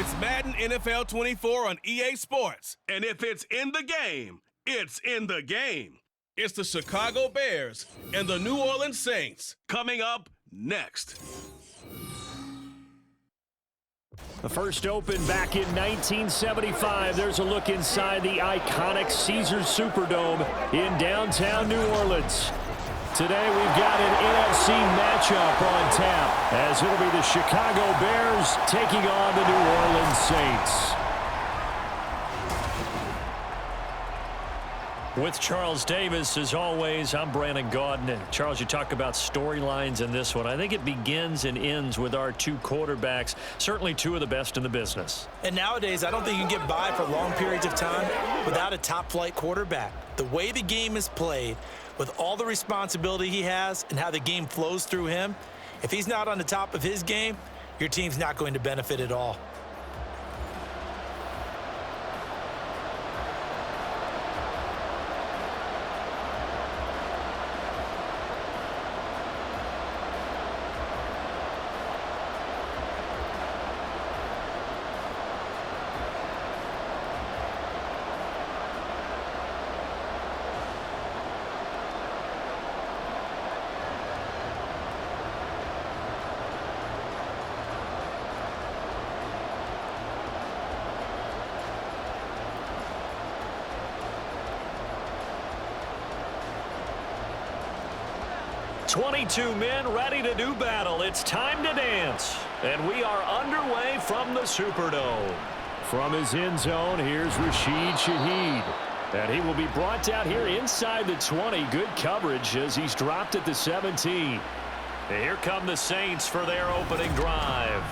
It's Madden NFL 24 on EA Sports. And if it's in the game, it's in the game. It's the Chicago Bears and the New Orleans Saints coming up next. The first opened back in 1975. There's a look inside the iconic Caesars Superdome in downtown New Orleans. Today we've got an NFC matchup on tap as it'll be the Chicago Bears taking on the New Orleans Saints. With Charles Davis, as always, I'm Brandon Gaudin. And Charles, you talk about storylines in this one. I think it begins and ends with our two quarterbacks, certainly two of the best in the business. And nowadays, I don't think you can get by for long periods of time without a top-flight quarterback. The way the game is played, with all the responsibility he has and how the game flows through him, if he's not on the top of his game, your team's not going to benefit at all. Two men ready to do battle. It's time to dance. And we are underway from the Superdome. From his end zone, here's Rashid Shaheed. And he will be brought down here inside the 20. Good coverage as he's dropped at the 17. And here come the Saints for their opening drive.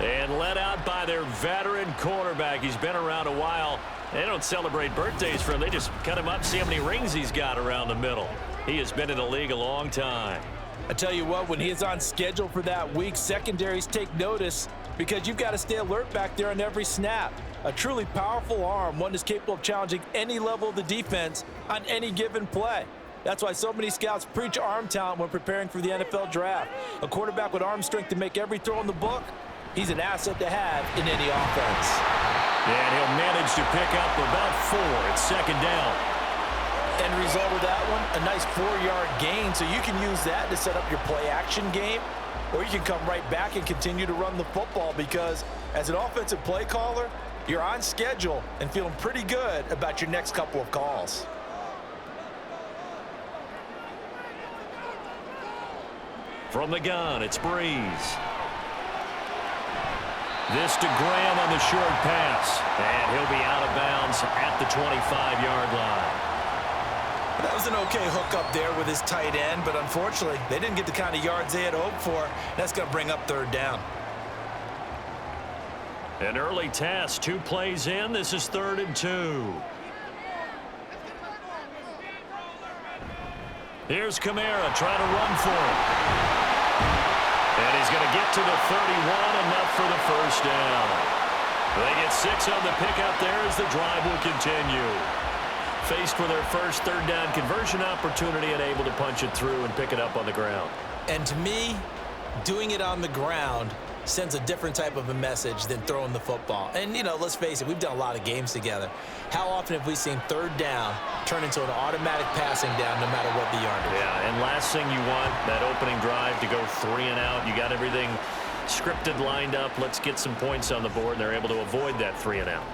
And led out by their veteran quarterback. He's been around a while. They don't celebrate birthdays for him. They just cut him up, see how many rings he's got around the middle. He has been in the league a long time. I tell you what, when he is on schedule for that week, secondaries take notice because you've got to stay alert back there on every snap. A truly powerful arm, one that's capable of challenging any level of the defense on any given play. That's why so many scouts preach arm talent when preparing for the NFL draft. A quarterback with arm strength to make every throw in the book, he's an asset to have in any offense. And he'll manage to pick up about 4 at second down. End result of that one, a nice 4-yard gain, so you can use that to set up your play-action game, or you can come right back and continue to run the football because as an offensive play caller, you're on schedule and feeling pretty good about your next couple of calls. From the gun, it's Breeze. This to Graham on the short pass, and he'll be out of bounds at the 25-yard line. That was an okay hook up there with his tight end, but unfortunately, they didn't get the kind of yards they had hoped for. That's going to bring up third down. An early test, 2 plays in. This is 3rd and 2. Here's Kamara trying to run for him. And he's going to get to the 31, enough for the first down. They get 6 on the pickup there as the drive will continue. Faced with their first third down conversion opportunity and able to punch it through and pick it up on the ground. And to me, doing it on the ground sends a different type of a message than throwing the football. And, you know, let's face it, we've done a lot of games together. How often have we seen third down turn into an automatic passing down no matter what the yardage? Yeah, and last thing you want, that opening drive to go 3 and out. You got everything scripted, lined up. Let's get some points on the board, and they're able to avoid that 3 and out.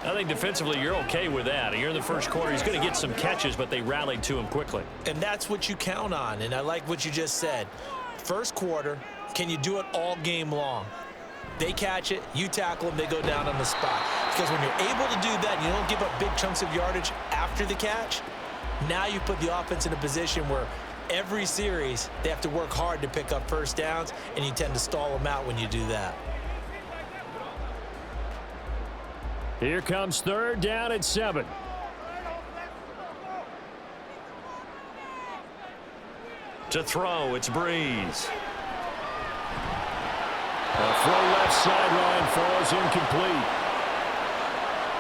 I think defensively you're okay with that. You're in the first quarter. He's going to get some catches, but they rallied to him quickly. And that's what you count on, and I like what you just said. First quarter, can you do it all game long? They catch it, you tackle them, they go down on the spot. Because when you're able to do that and you don't give up big chunks of yardage after the catch, now you put the offense in a position where every series they have to work hard to pick up first downs, and you tend to stall them out when you do that. Here comes 3rd down at 7. To throw, it's Breeze. A throw left sideline falls incomplete.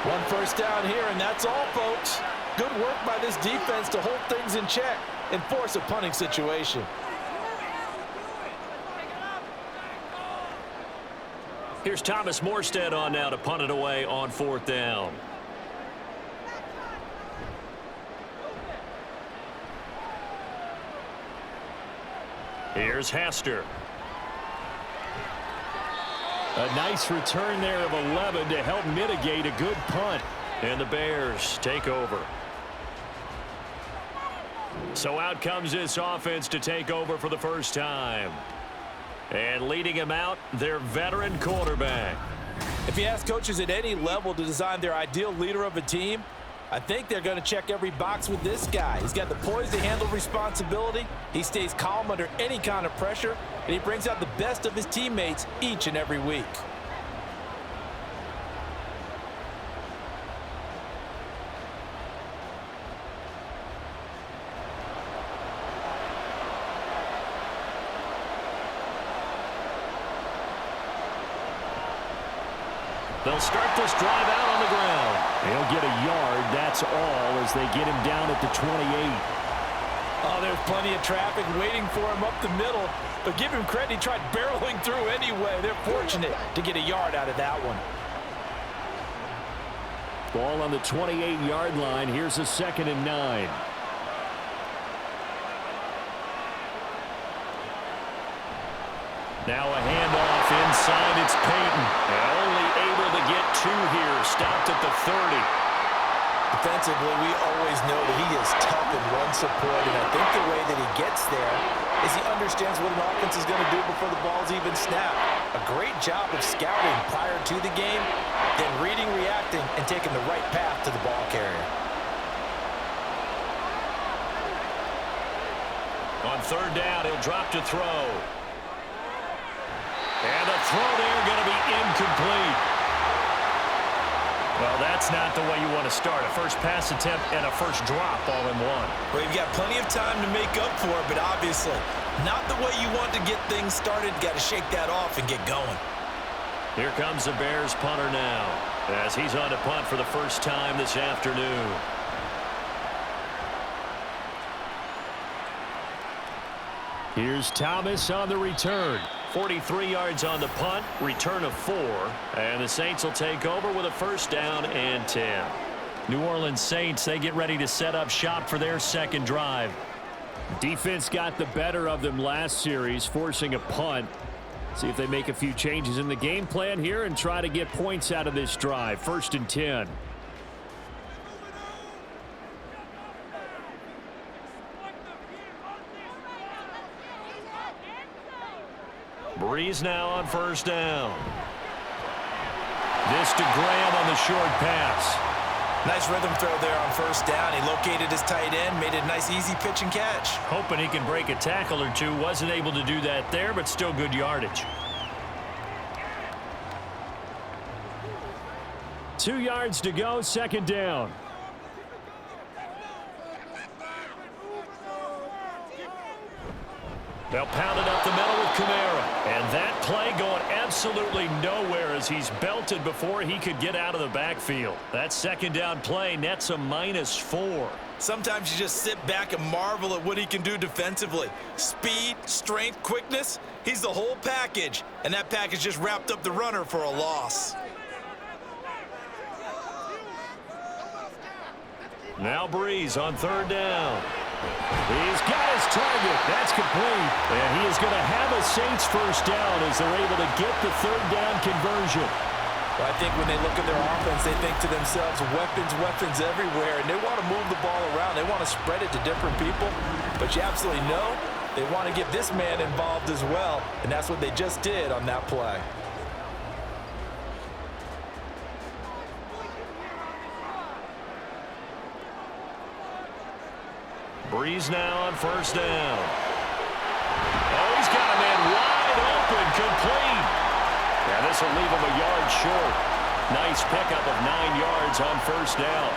1 first down here, and that's all, folks. Good work by this defense to hold things in check and force a punting situation. Here's Thomas Morstead on now to punt it away on 4th down. Here's Hester. A nice return there of 11 to help mitigate a good punt. And the Bears take over. So out comes this offense to take over for the first time. And leading him out, their veteran quarterback. If you ask coaches at any level to design their ideal leader of a team, I think they're going to check every box with this guy. He's got the poise to handle responsibility. He stays calm under any kind of pressure, and he brings out the best of his teammates each and every week. They'll start this drive out on the ground. He'll get a yard, that's all, as they get him down at the 28. Oh, there's plenty of traffic waiting for him up the middle. But give him credit, he tried barreling through anyway. They're fortunate to get a yard out of that one. Ball on the 28-yard line. Here's a 2nd and 9. Now a handoff inside. It's Payton. Only able to get 2 here. Stopped at the 30. Defensively, we always know that he is tough in run support, and I think the way that he gets there is he understands what an offense is going to do before the ball's even snapped. A great job of scouting prior to the game, then reading, reacting, and taking the right path to the ball carrier. On 3rd down, he'll drop to throw. And the throw there going to be incomplete. Well, that's not the way you want to start. A first pass attempt and a first drop all in one. Well, you've got plenty of time to make up for it, but obviously not the way you want to get things started. Got to shake that off and get going. Here comes the Bears punter now, as he's on to punt for the first time this afternoon. Here's Thomas on the return. 43 yards on the punt, return of 4, and the Saints will take over with a 1st down and 10. New Orleans Saints, they get ready to set up shop for their 2nd drive. Defense got the better of them last series, forcing a punt. See if they make a few changes in the game plan here and try to get points out of this drive. 1st and 10. Breeze now on 1st down. This to Graham on the short pass. Nice rhythm throw there on 1st down. He located his tight end, made it a nice easy pitch and catch. Hoping he can break a tackle or two. Wasn't able to do that there, but still good yardage. 2 yards to go, 2nd down. They'll pound it up the middle with Kamara. And that play going absolutely nowhere as he's belted before he could get out of the backfield. That 2nd down play nets a -4. Sometimes you just sit back and marvel at what he can do defensively. Speed, strength, quickness, he's the whole package. And that package just wrapped up the runner for a loss. Now Breeze on 3rd down. He's got his target. That's complete. And he is going to have a Saints 1st down as they're able to get the 3rd down conversion. Well, I think when they look at their offense, they think to themselves, weapons, weapons everywhere. And they want to move the ball around. They want to spread it to different people. But you absolutely know they want to get this man involved as well. And that's what they just did on that play. Breeze now on 1st down. Oh, he's got a man wide open, complete. Yeah, this will leave him a yard short. Nice pickup of 9 yards on 1st down.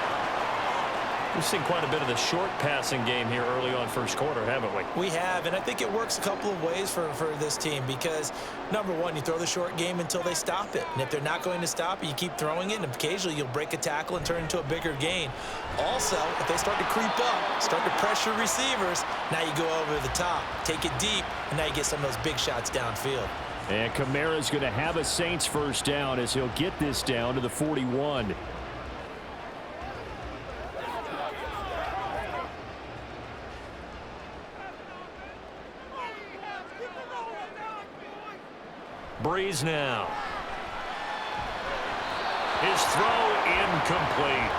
We've seen quite a bit of the short passing game here early on 1st quarter, haven't we? We have, and I think it works a couple of ways for this team because, number one, you throw the short game until they stop it. And if they're not going to stop it, you keep throwing it, and occasionally you'll break a tackle and turn it into a bigger gain. Also, if they start to creep up, start to pressure receivers, now you go over the top, take it deep, and now you get some of those big shots downfield. And Kamara's going to have a Saints first down as he'll get this down to the 41. Breeze now. His throw incomplete.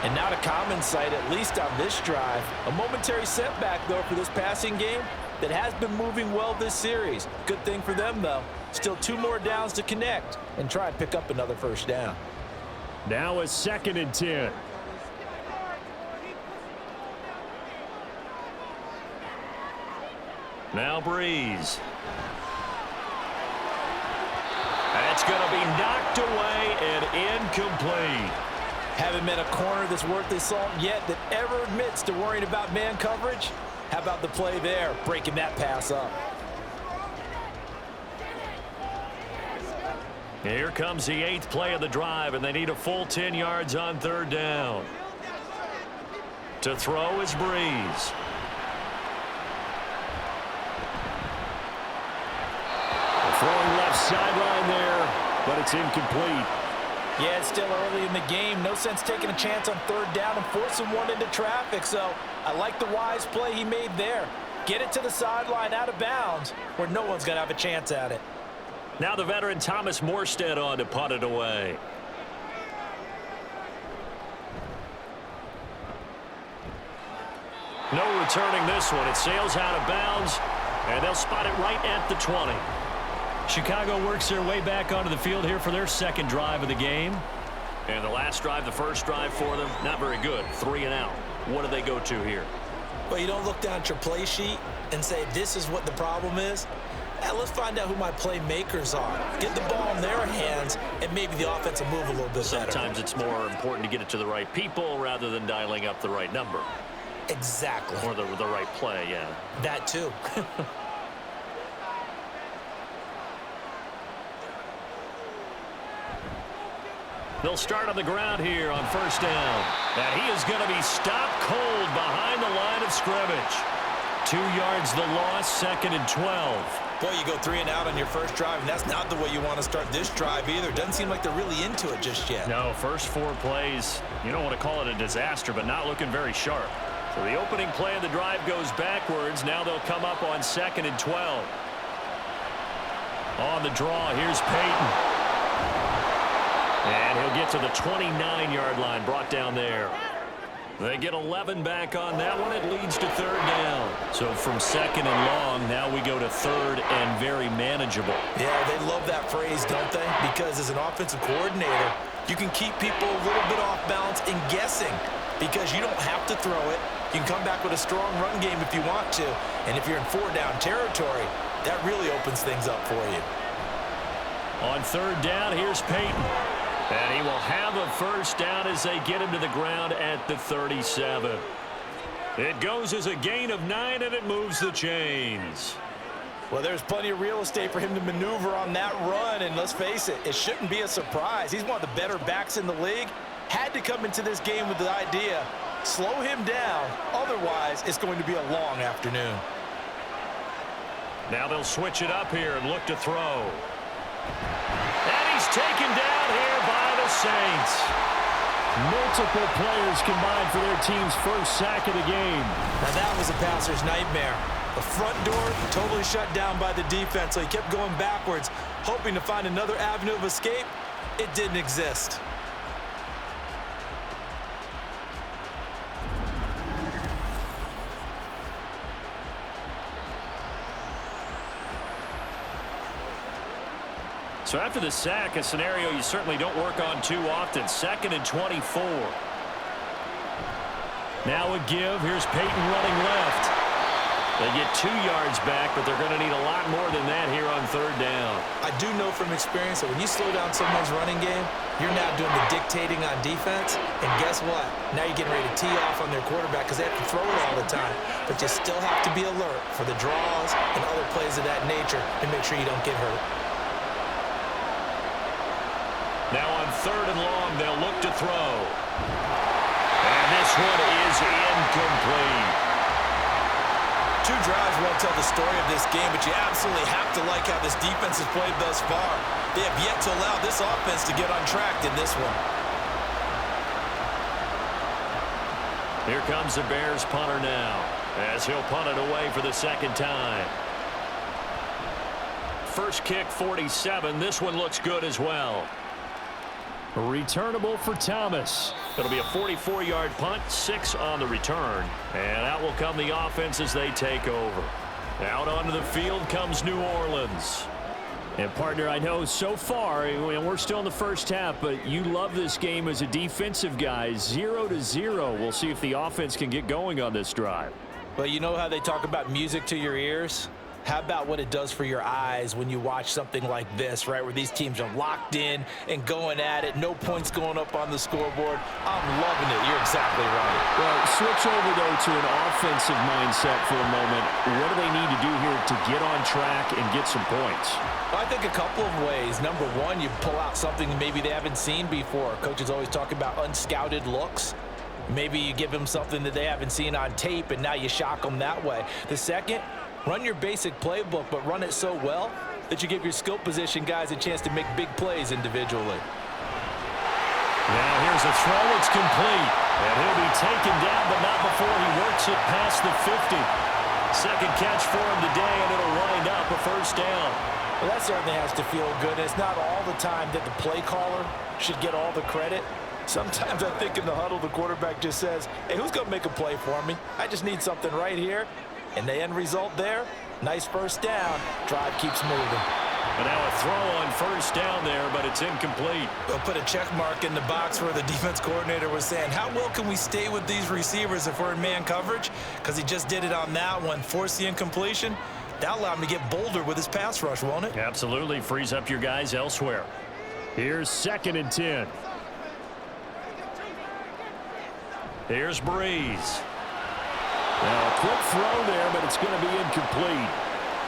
And not a common sight, at least on this drive. A momentary setback, though, for this passing game that has been moving well this series. Good thing for them, though. Still 2 more downs to connect and try and pick up another first down. Now a 2nd and 10. Now Breeze. That's going to be knocked away and incomplete. Haven't met a corner that's worth his salt yet that ever admits to worrying about man coverage. How about the play there, breaking that pass up? Here comes the 8th play of the drive, and they need a full 10 yards on 3rd down. To throw is Breeze. Throwing left sideline there, but it's incomplete. Yeah, it's still early in the game. No sense taking a chance on 3rd down and forcing one into traffic. So I like the wise play he made there. Get it to the sideline out of bounds where no one's going to have a chance at it. Now the veteran Thomas Morstead on to punt it away. No returning this one. It sails out of bounds, and they'll spot it right at the 20. Chicago works their way back onto the field here for their 2nd drive of the game. And the last drive, the first drive for them, not very good. 3 and out. What do they go to here? Well, you don't look down at your play sheet and say, this is what the problem is. Let's find out who my playmakers are. Get the ball in their hands, and maybe the offense will move a little bit better. Sometimes it's more important to get it to the right people rather than dialing up the right number. Exactly. Or the right play, yeah. That too. They'll start on the ground here on 1st down. And he is going to be stopped cold behind the line of scrimmage. 2 yards the loss, 2nd and 12. Boy, you go 3 and out on your first drive, and that's not the way you want to start this drive either. Doesn't seem like they're really into it just yet. No, first 4 plays, you don't want to call it a disaster, but not looking very sharp. So the opening play of the drive goes backwards. Now they'll come up on 2nd and 12. On the draw, here's Peyton. And he'll get to the 29-yard line, brought down there. They get 11 back on that one. It leads to 3rd down. So from 2nd and long, now we go to 3rd and very manageable. Yeah, they love that phrase, don't they? Because as an offensive coordinator, you can keep people a little bit off balance and guessing because you don't have to throw it. You can come back with a strong run game if you want to. And if you're in 4-down territory, that really opens things up for you. On 3rd down, here's Peyton. And he will have a first down as they get him to the ground at the 37. It goes as a gain of 9, and it moves the chains. Well, there's plenty of real estate for him to maneuver on that run, and let's face it, it shouldn't be a surprise. He's one of the better backs in the league. Had to come into this game with the idea, slow him down, otherwise it's going to be a long afternoon. Now they'll switch it up here and look to throw. And he's taken down here by the Saints. Multiple players combined for their team's first sack of the game. Now that was a passer's nightmare. The front door totally shut down by the defense, so he kept going backwards, hoping to find another avenue of escape. It didn't exist. So after the sack, a scenario you certainly don't work on too often. 2nd and 24. Now a give. Here's Peyton running left. They get 2 yards back, but they're going to need a lot more than that here on 3rd down. I do know from experience that when you slow down someone's running game, you're now doing the dictating on defense. And guess what? Now you're getting ready to tee off on their quarterback because they have to throw it all the time. But you still have to be alert for the draws and other plays of that nature to make sure you don't get hurt. Now on 3rd and long, they'll look to throw. And this one is incomplete. 2 drives won't tell the story of this game, but you absolutely have to like how this defense has played thus far. They have yet to allow this offense to get untracked in this one. Here comes the Bears punter now, as he'll punt it away for the second time. First kick, 47. This one looks good as well. Returnable for Thomas. It'll be a 44-yard punt, 6 on the return. And out will come the offense as they take over. Out onto the field comes New Orleans. And, partner, I know so far, we're still in the first half, but you love this game as a defensive guy. 0-0. We'll see if the offense can get going on this drive. Well, you know how they talk about music to your ears? How about what it does for your eyes when you watch something like this, right, where these teams are locked in and going at it, no points going up on the scoreboard? I'm loving it. You're exactly right. Well, switch over, though, to an offensive mindset for a moment. What do they need to do here to get on track and get some points? Well, I think a couple of ways. Number one, you pull out something maybe they haven't seen before. Coaches always talk about unscouted looks. Maybe you give them something that they haven't seen on tape, and now you shock them that way. The second, run your basic playbook, but run it so well that you give your skill position guys a chance to make big plays individually. Now here's a throw. It's complete. And he'll be taken down, but not before he works it past the 50. Second catch for him today, and it'll wind up a first down. Well, that certainly has to feel good. It's not all the time that the play caller should get all the credit. Sometimes I think in the huddle, the quarterback just says, hey, who's going to make a play for me? I just need something right here. And the end result there, nice first down. Drive keeps moving. And now a throw on first down there, but it's incomplete. We'll put a check mark in the box where the defense coordinator was saying, how well can we stay with these receivers if we're in man coverage? Because he just did it on that one, forced the incompletion. That'll allow him to get bolder with his pass rush, won't it? Absolutely. Frees up your guys elsewhere. Here's 2nd and 10. Here's Breeze. Now, a quick throw there, but it's going to be incomplete.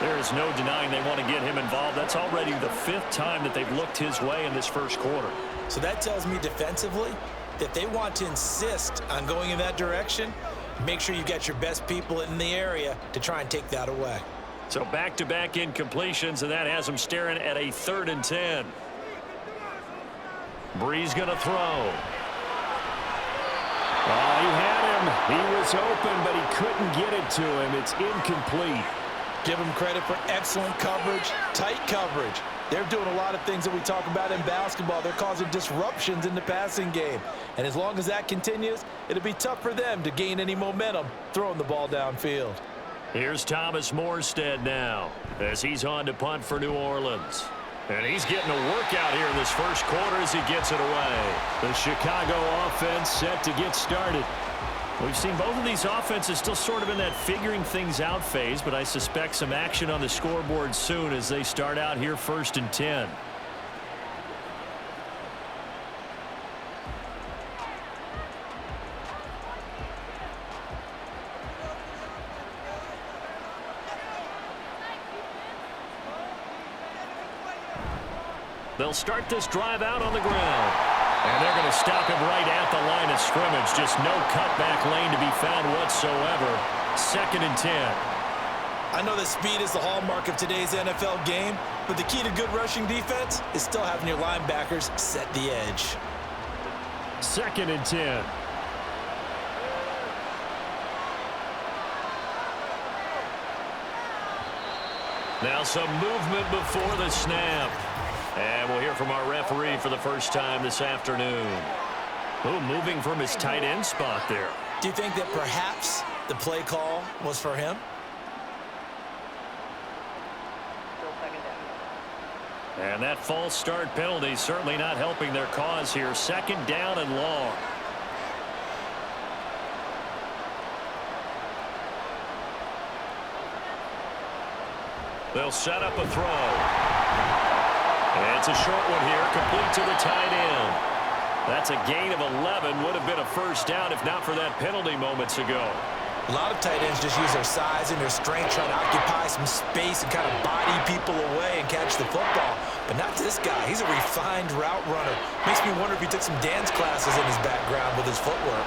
There is no denying they want to get him involved. That's already the 5th time that they've looked his way in this first quarter. So that tells me defensively that they want to insist on going in that direction. Make sure you get your best people in the area to try and take that away. So back-to-back incompletions, and that has them staring at a 3rd and 10. Breeze going to throw. Oh, he had him. He was open, but he couldn't get it to him. It's incomplete. Give him credit for excellent coverage, tight coverage. They're doing a lot of things that we talk about in basketball. They're causing disruptions in the passing game. And as long as that continues, it'll be tough for them to gain any momentum throwing the ball downfield. Here's Thomas Morstead now as he's on to punt for New Orleans. And he's getting a workout here in this first quarter as he gets it away. The Chicago offense set to get started. We've seen both of these offenses still sort of in that figuring things out phase, but I suspect some action on the scoreboard soon as they start out here 1st and 10. They'll start this drive out on the ground. And they're going to stop him right at the line of scrimmage. Just no cutback lane to be found whatsoever. 2nd and 10. I know that speed is the hallmark of today's NFL game, but the key to good rushing defense is still having your linebackers set the edge. 2nd and 10. Now some movement before the snap. And we'll hear from our referee for the first time this afternoon. Oh, moving from his tight end spot there. Do you think that perhaps the play call was for him? And that false start penalty certainly not helping their cause here. 2nd down and long. They'll set up a throw. And it's a short one here, complete to the tight end. That's a gain of 11. Would have been a first down if not for that penalty moments ago. A lot of tight ends just use their size and their strength, trying to occupy some space and kind of body people away and catch the football. But not this guy. He's a refined route runner. Makes me wonder if he took some dance classes in his background with his footwork.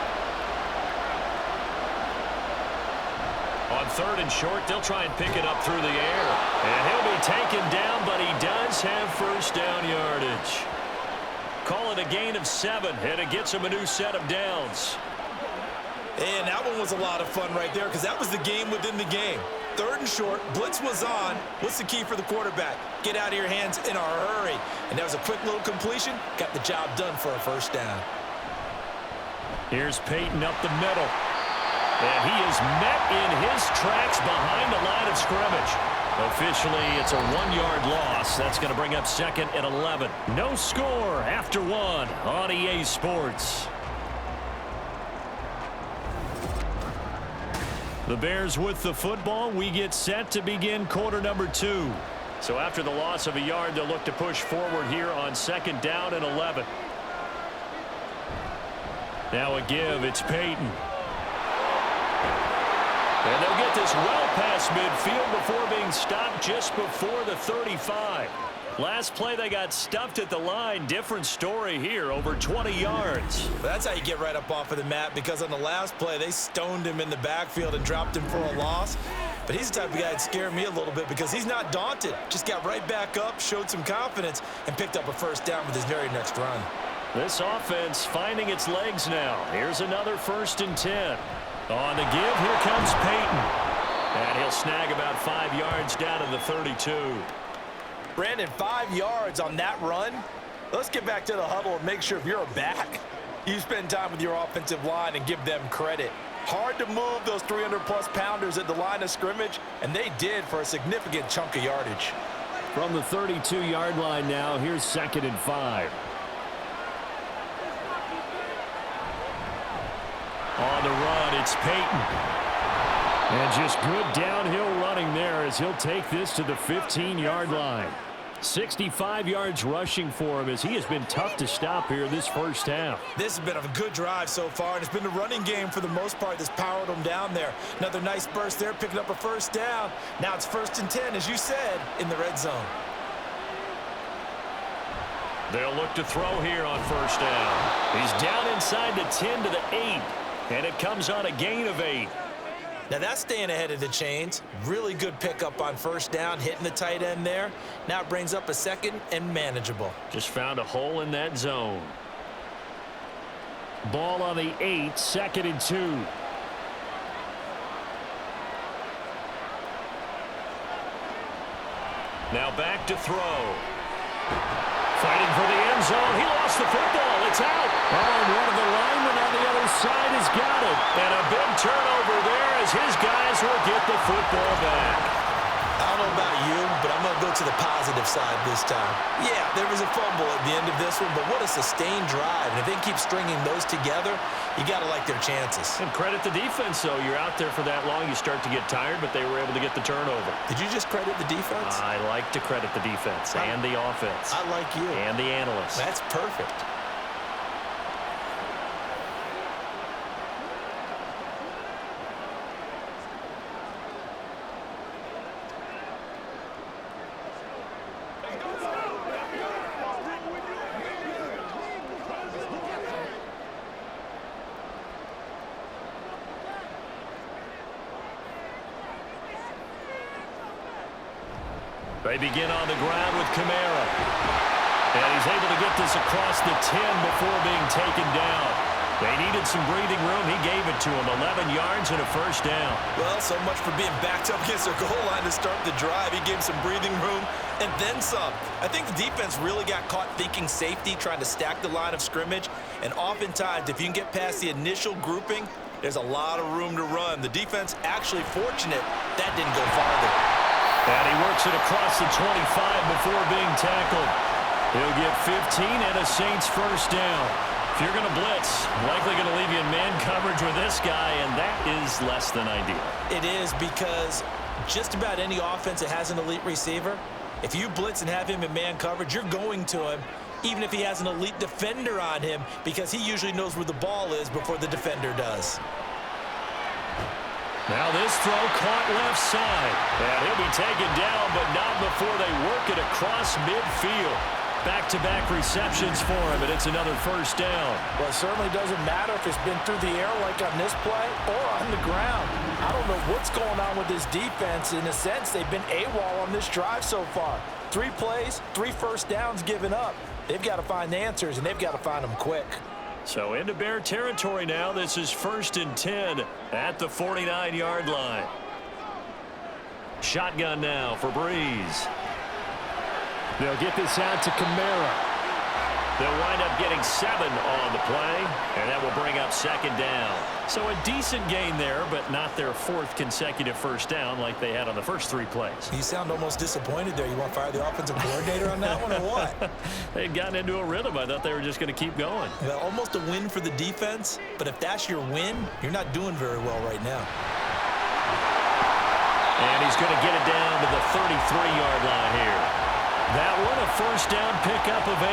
On 3rd and short. They'll try and pick it up through the air. And he'll be taken down, but he does have first down yardage. Call it a gain of 7, and it gets him a new set of downs. And that one was a lot of fun right there because that was the game within the game. 3rd and short, blitz was on. What's the key for the quarterback? Get out of your hands in a hurry. And that was a quick little completion. Got the job done for a first down. Here's Peyton up the middle. And he is met in his tracks behind the line of scrimmage. Officially, it's a 1-yard loss. That's going to bring up 2nd and 11. No score after 1 on EA Sports. The Bears with the football. We get set to begin quarter number 2. So after the loss of a yard, they'll look to push forward here on 2nd down and 11. Now a give. It's Peyton. And they'll get this well past midfield before being stopped just before the 35. Last play, they got stuffed at the line. Different story here, over 20 yards. That's how you get right up off of the mat, because on the last play, they stoned him in the backfield and dropped him for a loss. But he's the type of guy that scared me a little bit because he's not daunted. Just got right back up, showed some confidence, and picked up a first down with his very next run. This offense finding its legs now. Here's another 1st and 10. On the give, here comes Peyton. And he'll snag about 5 yards down to the 32. Brandon, 5 yards on that run. Let's get back to the huddle and make sure if you're a back, you spend time with your offensive line and give them credit. Hard to move those 300-plus pounders at the line of scrimmage, and they did for a significant chunk of yardage. From the 32-yard line now, here's 2nd and 5. On the run, it's Peyton. And just good downhill running there as he'll take this to the 15-yard line. 65 yards rushing for him as he has been tough to stop here this first half. This has been a good drive so far, and it's been the running game for the most part that's powered them down there. Another nice burst there, picking up a first down. Now it's 1st and 10, as you said, in the red zone. They'll look to throw here on first down. He's down inside the 10 to the 8, and it comes on a gain of 8. Now that's staying ahead of the chains. Really good pickup on first down, hitting the tight end there. Now it brings up a 2nd and manageable. Just found a hole in that zone. Ball on the 8, 2nd and 2. Now back to throw. Fighting for the end zone. He lost the football. It's out. Oh, and one of the linemen on the other side has got it. And a big turnover there as his guys will get the football back. I don't know about you, but I'm going to go to the positive side this time. Yeah, there was a fumble at the end of this one, but what a sustained drive. And if they keep stringing those together, you got to like their chances. And credit the defense, though. You're out there for that long, you start to get tired, but they were able to get the turnover. Did you just credit the defense? I like to credit the defense and the offense. I like you. And the analysts. That's perfect. They begin on the ground with Kamara. And he's able to get this across the 10 before being taken down. They needed some breathing room. He gave it to him. 11 yards and a first down. Well, so much for being backed up against their goal line to start the drive. He gave some breathing room and then some. I think the defense really got caught thinking safety, trying to stack the line of scrimmage. And oftentimes, if you can get past the initial grouping, there's a lot of room to run. The defense actually fortunate that didn't go farther. And he works it across the 25 before being tackled. He'll get 15 and a Saints first down. If you're going to blitz, likely going to leave you in man coverage with this guy, and that is less than ideal. It is, because just about any offense that has an elite receiver, if you blitz and have him in man coverage, you're going to him, even if he has an elite defender on him, because he usually knows where the ball is before the defender does. Now this throw caught left side. And he'll be taken down, but not before they work it across midfield. Back-to-back receptions for him, and it's another first down. Well, it certainly doesn't matter if it's been through the air like on this play or on the ground. I don't know what's going on with this defense. In a sense, they've been AWOL on this drive so far. 3 plays, 3 first downs given up. They've got to find the answers, and they've got to find them quick. So into Bear territory now. This is 1st and 10 at the 49-yard line. Shotgun now for Breeze. They'll get this out to Kamara. They'll wind up getting 7 on the play, and that will bring up 2nd down. So a decent gain there, but not their 4th consecutive first down like they had on the first 3 plays. You sound almost disappointed there. You want to fire the offensive coordinator on that one or what? They had gotten into a rhythm. I thought they were just going to keep going. Well, almost a win for the defense, but if that's your win, you're not doing very well right now. And he's going to get it down to the 33-yard line here. That one a first down pickup of 8.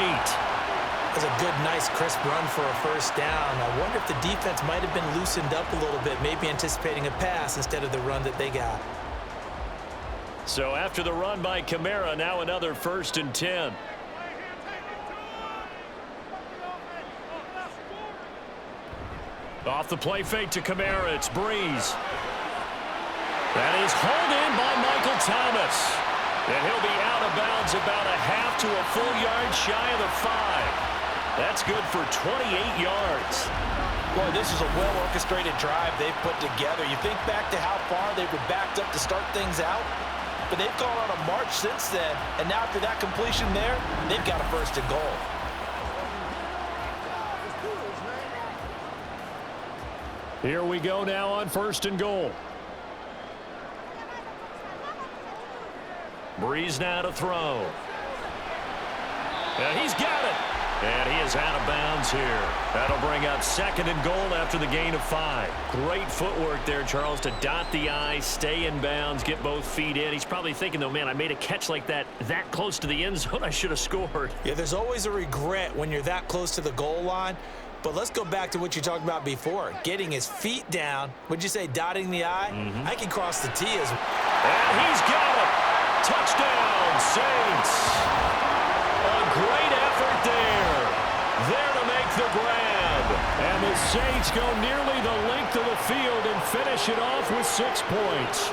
That's a good, nice, crisp run for a first down. I wonder if the defense might have been loosened up a little bit, maybe anticipating a pass instead of the run that they got. So after the run by Kamara, now another 1st and 10. Off the play fake to Kamara, it's Breeze. That is hauled in by Michael Thomas. And he'll be out of bounds about a half to a full yard shy of the 5. That's good for 28 yards. Boy, this is a well-orchestrated drive they've put together. You think back to how far they were backed up to start things out, but they've gone on a march since then, and now after that completion there, they've got a 1st and goal. Here we go now on 1st and goal. Breeze now to throw. And he's got it. And he is out of bounds here. That'll bring up 2nd and goal after the gain of 5. Great footwork there, Charles, to dot the I, stay in bounds, get both feet in. He's probably thinking, though, man, I made a catch like that close to the end zone. I should have scored. Yeah, there's always a regret when you're that close to the goal line. But let's go back to what you talked about before. Getting his feet down. Would you say dotting the I? I can cross the T as well. And he's got it. Touchdown, Saints. A great effort there. There to make the grab. And the Saints go nearly the length of the field and finish it off with 6 points.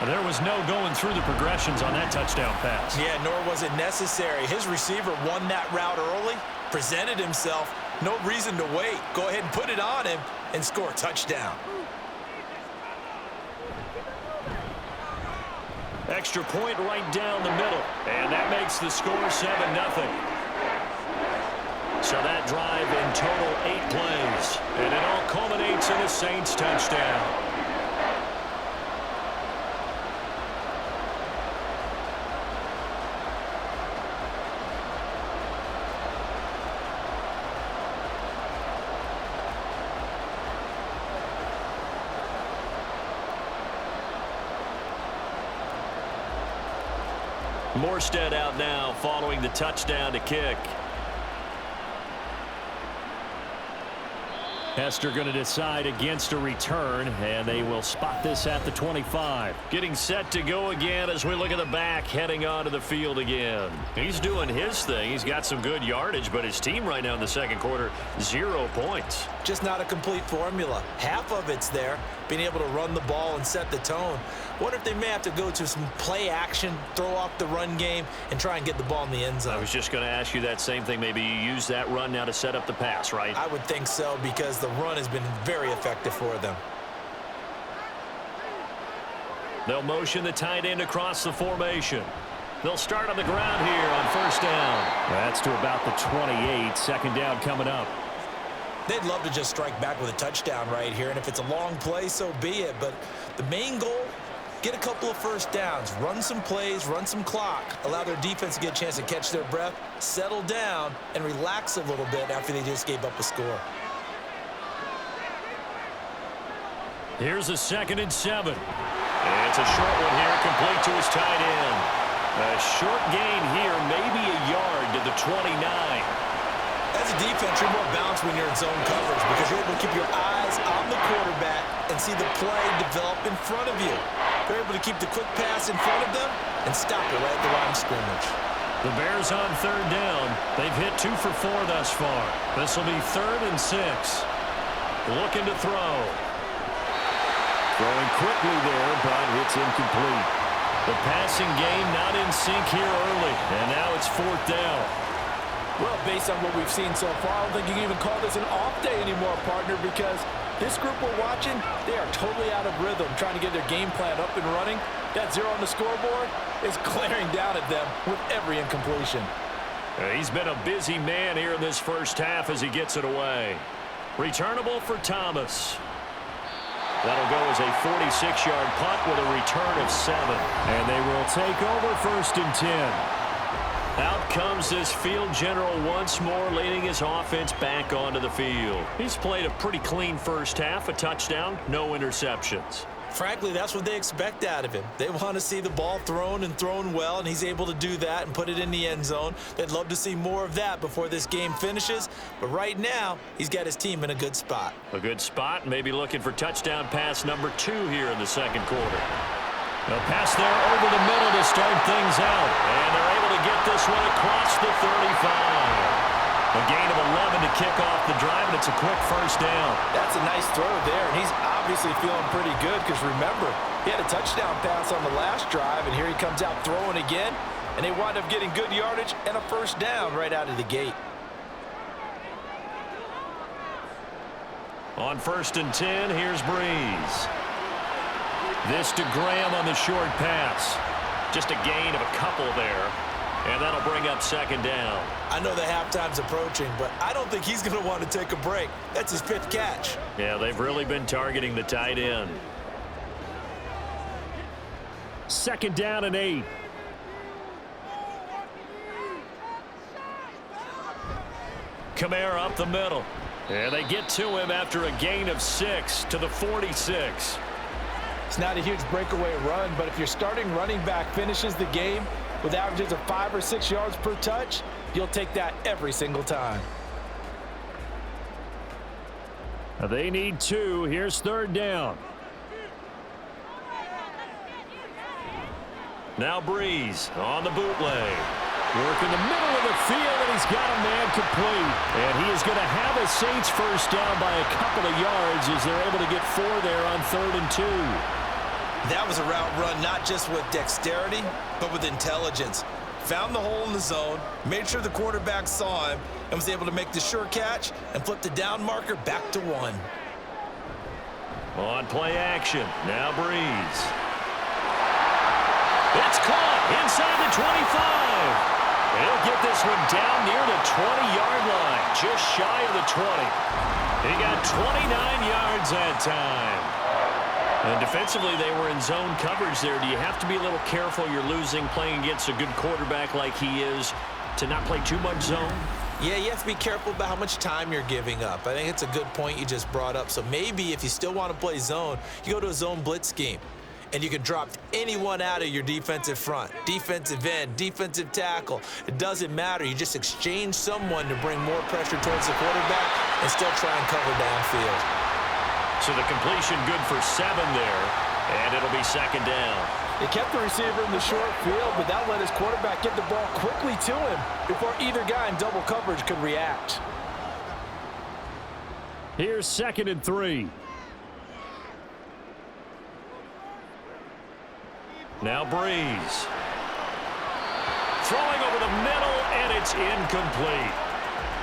There was no going through the progressions on that touchdown pass. Yeah, nor was it necessary. His receiver won that route early, presented himself. No reason to wait. Go ahead and put it on him and score a touchdown. Extra point right down the middle. And that makes the score 7-0. So that drive in total 8 plays. And it all culminates in a Saints touchdown. Morstead out now following the touchdown to kick. Hester going to decide against a return, and they will spot this at the 25. Getting set to go again as we look at the back heading onto the field again. He's doing his thing. He's got some good yardage, but his team right now in the second quarter, 0 points. Just not a complete formula. Half of it's there, being able to run the ball and set the tone. What if they may have to go to some play action, throw off the run game, and try and get the ball in the end zone? I was just going to ask you that same thing. Maybe you use that run now to set up the pass, right? I would think so, because the run has been very effective for them. They'll motion the tight end across the formation. They'll start on the ground here on 1st down. That's to about the 28. 2nd down coming up. They'd love to just strike back with a touchdown right here, and if it's a long play, so be it. But the main goal, get a couple of first downs, run some plays, run some clock, allow their defense to get a chance to catch their breath, settle down, and relax a little bit after they just gave up a score. Here's a 2nd and 7. It's a short one here, complete to his tight end. A short gain here, maybe a yard to the 29. As a defense, you're more balanced when you're in zone coverage because you're able to keep your eyes on the quarterback and see the play develop in front of you. They're able to keep the quick pass in front of them and stop it right at the line of scrimmage. The Bears on third down. They've hit 2 for 4 thus far. This will be 3rd and 6. Looking to throw. Throwing quickly there, but it's incomplete. The passing game not in sync here early, and now it's 4th down. Well, based on what we've seen so far, I don't think you can even call this an off day anymore, partner, because this group we're watching, they are totally out of rhythm, trying to get their game plan up and running. That 0 on the scoreboard is glaring down at them with every incompletion. He's been a busy man here in this first half as he gets it away. Returnable for Thomas. That'll go as a 46-yard punt with a return of 7. And they will take over 1st and 10. Out comes this field general once more, leading his offense back onto the field. He's played a pretty clean first half, a touchdown, no interceptions. Frankly, that's what they expect out of him. They want to see the ball thrown and thrown well, and he's able to do that and put it in the end zone. They'd love to see more of that before this game finishes, but right now, he's got his team in a good spot. A good spot, maybe looking for touchdown pass number 2 here in the second quarter. They'll pass there over the middle to start things out, and they're able to get this one across the 35. A gain of 11 to kick off the drive, and it's a quick first down. That's a nice throw there, and he's obviously feeling pretty good because, remember, he had a touchdown pass on the last drive, and here he comes out throwing again, and they wind up getting good yardage and a first down right out of the gate. On 1st and 10, here's Breeze. This to Graham on the short pass. Just a gain of a couple there. And that'll bring up 2nd down. I know the halftime's approaching, but I don't think he's going to want to take a break. That's his 5th catch. Yeah, they've really been targeting the tight end. 2nd down and 8. Kamara up the middle. And they get to him after a gain of 6 to the 46. It's not a huge breakaway run, but if your starting running back finishes the game with averages of 5 or 6 yards per touch, you'll take that every single time. They need 2. Here's 3rd down. Now Breeze on the bootleg. Work in the middle of the field, and he's got a man complete. And he is going to have a Saints first down by a couple of yards as they're able to get 4 there on 3rd and 2. That was a route run not just with dexterity, but with intelligence. Found the hole in the zone, made sure the quarterback saw him, and was able to make the sure catch and flip the down marker back to 1. On play action, now Breeze. It's caught inside the 25. He'll get this one down near the 20-yard line, just shy of the 20. He got 29 yards that time. And defensively, they were in zone coverage there. Do you have to be a little careful? You're losing, playing against a good quarterback like he is, to not play too much zone? Yeah, you have to be careful about how much time you're giving up. I think it's a good point you just brought up. So maybe if you still want to play zone, you go to a zone blitz scheme. And you can drop anyone out of your defensive front, defensive end, defensive tackle. It doesn't matter. You just exchange someone to bring more pressure towards the quarterback and still try and cover downfield. So the completion good for 7 there, and it'll be 2nd down. They kept the receiver in the short field, but that let his quarterback get the ball quickly to him before either guy in double coverage could react. Here's 2nd and 3. Now Breeze. Throwing over the middle, and it's incomplete.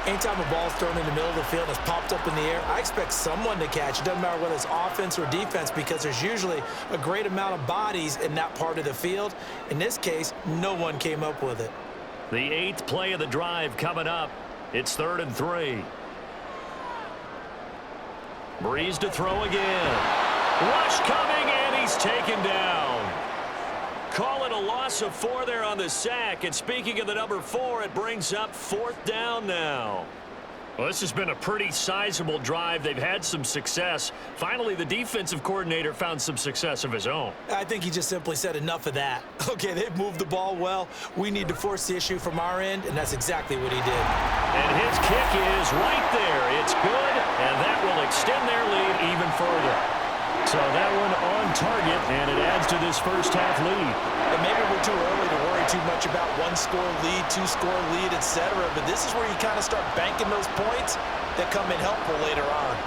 Anytime a ball's thrown in the middle of the field and it's popped up in the air, I expect someone to catch. It doesn't matter whether it's offense or defense because there's usually a great amount of bodies in that part of the field. In this case, no one came up with it. The 8th play of the drive coming up. It's 3rd and 3. Breeze to throw again. Rush coming, and he's taken down. Call it a loss of 4 there on the sack. And speaking of the number 4, it brings up 4th down now. Well, this has been a pretty sizable drive. They've had some success. Finally, the defensive coordinator found some success of his own. I think he just simply said enough of that. Okay, they've moved the ball well. We need to force the issue from our end, and that's exactly what he did. And his kick is right there. It's good, and that will extend their lead even further. So that one on target, and it adds to this first half lead. And maybe we're too early to worry too much about one-score lead, two-score lead, etc. But this is where you kind of start banking those points that come in helpful later on.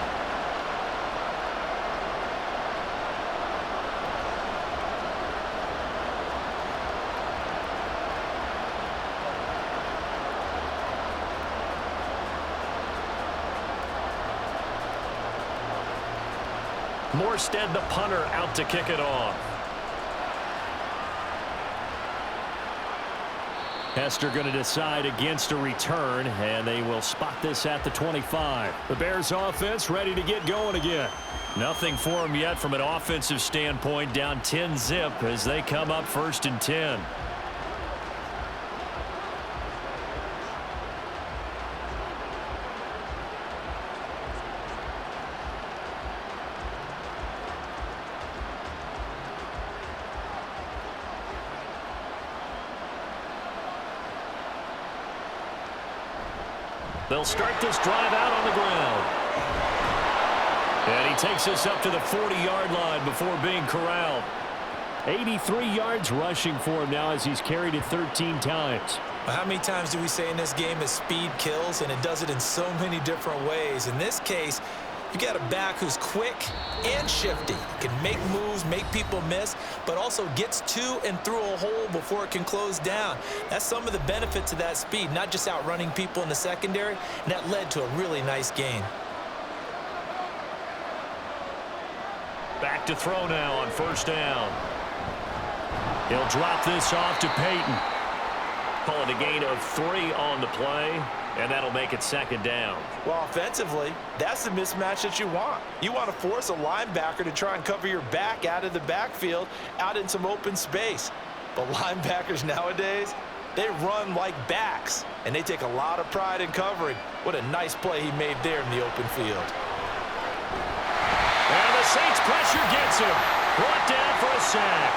Morstead, the punter, out to kick it off. Hester going to decide against a return, and they will spot this at the 25. The Bears offense ready to get going again. Nothing for them yet from an offensive standpoint, down 10-zip as they come up 1st and 10. They'll start this drive out on the ground. And he takes us up to the 40-yard line before being corralled. 83 yards rushing for him now as he's carried it 13 times. How many times do we say in this game is speed kills, and it does it in so many different ways. In this case, you got a back who's quick and shifty, can make moves, make people miss, but also gets to and through a hole before it can close down. That's some of the benefits of that speed, not just outrunning people in the secondary, and that led to a really nice gain. Back to throw now on 1st down. He'll drop this off to Peyton. Call it a gain of 3 on the play, and that'll make it 2nd down. Well, offensively, that's the mismatch that you want. You want to force a linebacker to try and cover your back out of the backfield, out in some open space. But linebackers nowadays, they run like backs, and they take a lot of pride in covering. What a nice play he made there in the open field. And the Saints pressure gets him. Brought down for a sack.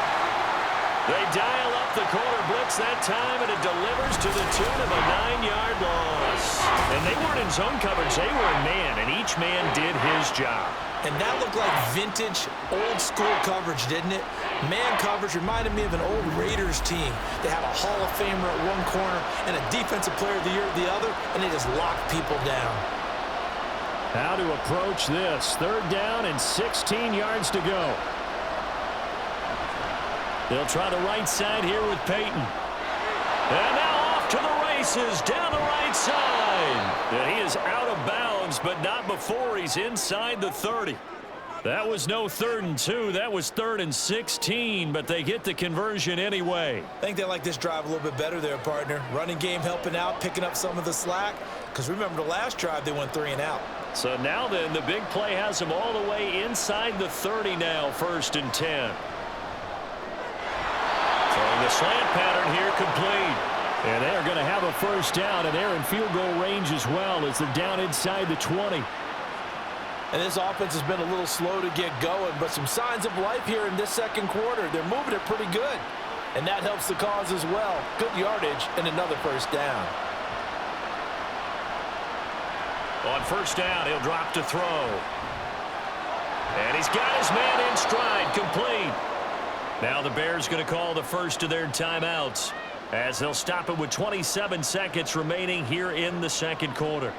They dial up the corner blitz that time, and it delivers to the tune of a 9-yard loss. And they weren't in zone coverage. They were in man, and each man did his job. And that looked like vintage, old-school coverage, didn't it? Man coverage reminded me of an old Raiders team. They had a Hall of Famer at one corner and a Defensive Player of the Year at the other, and they just locked people down. How to approach this. 3rd down and 16 yards to go. They'll try the right side here with Peyton. And now off to the races down the right side. And he is out of bounds, but not before he's inside the 30. That was no 3rd and 2. That was 3rd and 16, but they get the conversion anyway. I think they like this drive a little bit better there, partner. Running game helping out, picking up some of the slack. Because remember the last drive, they went 3 and out. So now then, the big play has them all the way inside the 30 now, 1st and 10. Throwing the slant pattern here complete. And they're going to have a 1st down, and they're in field goal range as well as they're down inside the 20. And this offense has been a little slow to get going, but some signs of life here in this 2nd quarter. They're moving it pretty good, and that helps the cause as well. Good yardage and another 1st down. On 1st down, he'll drop to throw. And he's got his man in stride, complete. Now the Bears going to call the first of their timeouts as they'll stop it with 27 seconds remaining here in the 2nd quarter.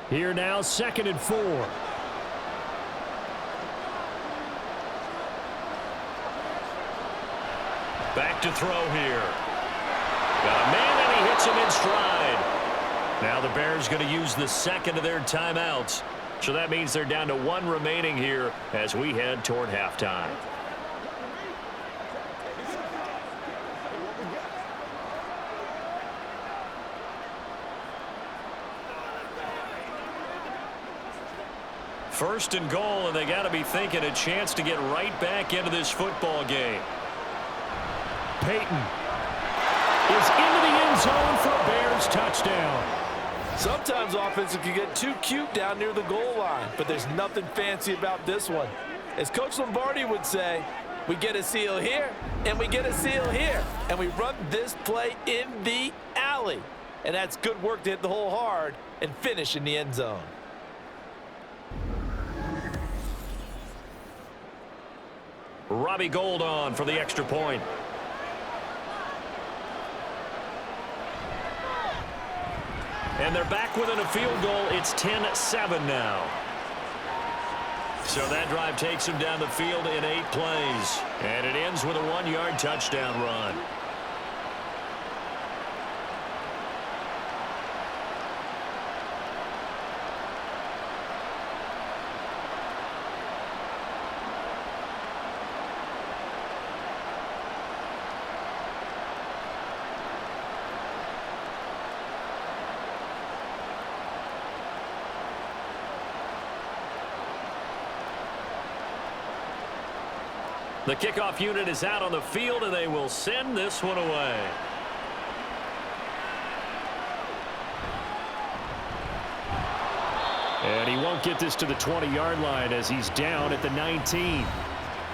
Here now, 2nd and 4. Back to throw here. Got a man, and he hits him in stride. Now the Bears going to use the 2nd of their timeouts. So that means they're down to 1 remaining here as we head toward halftime. First and goal, and they got to be thinking a chance to get right back into this football game. Peyton is into the end zone for a Bears touchdown. Sometimes offenses can get too cute down near the goal line, but there's nothing fancy about this one. As Coach Lombardi would say, We get a seal here, and we get a seal here. And we run this play in the alley. And that's good work to hit the hole hard and finish in the end zone. Robbie Gould on for the extra point. And they're back within a field goal. It's 10-7 now. So that drive takes him down the field in 8 plays. And it ends with a 1-yard touchdown run. The kickoff unit is out on the field, and they will send this one away. And he won't get this to the 20-yard line as he's down at the 19.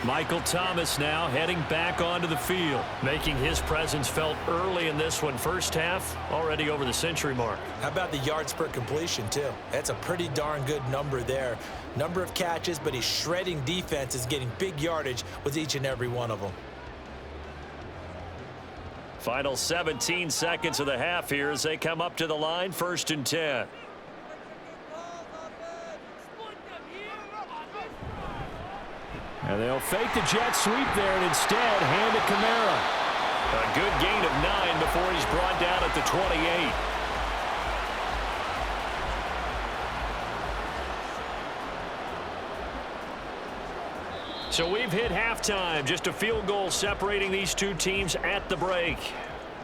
Michael Thomas now heading back onto the field, making his presence felt early in this one. First half, already over the century mark. How about the yards per completion, too? That's a pretty darn good number there. Number of catches, but he's shredding defenses, getting big yardage with each and every one of them. Final 17 seconds of the half here as they come up to the line, 1st and 10. And they'll fake the jet sweep there and instead hand it Kamara. A good gain of 9 before he's brought down at the 28. So we've hit halftime, just a field goal separating these two teams at the break.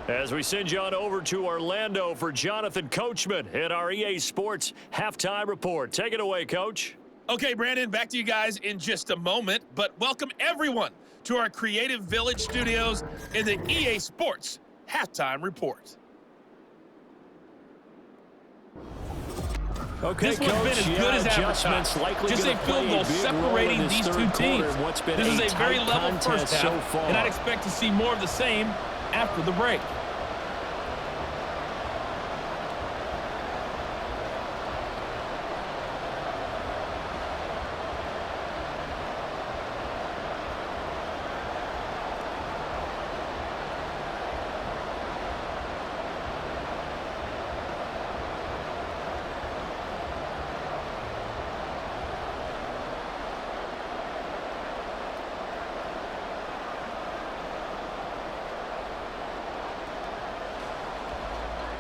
As we send you on over to Orlando for Jonathan Coachman in our EA Sports Halftime Report. Take it away, Coach. Okay, Brandon, back to you guys in just a moment, but welcome everyone to our Creative Village studios in the EA Sports Halftime Report. Okay, this one's been as good as advertised. Just a field goal separating these two teams. This is a very level first half, and I'd expect to see more of the same after the break.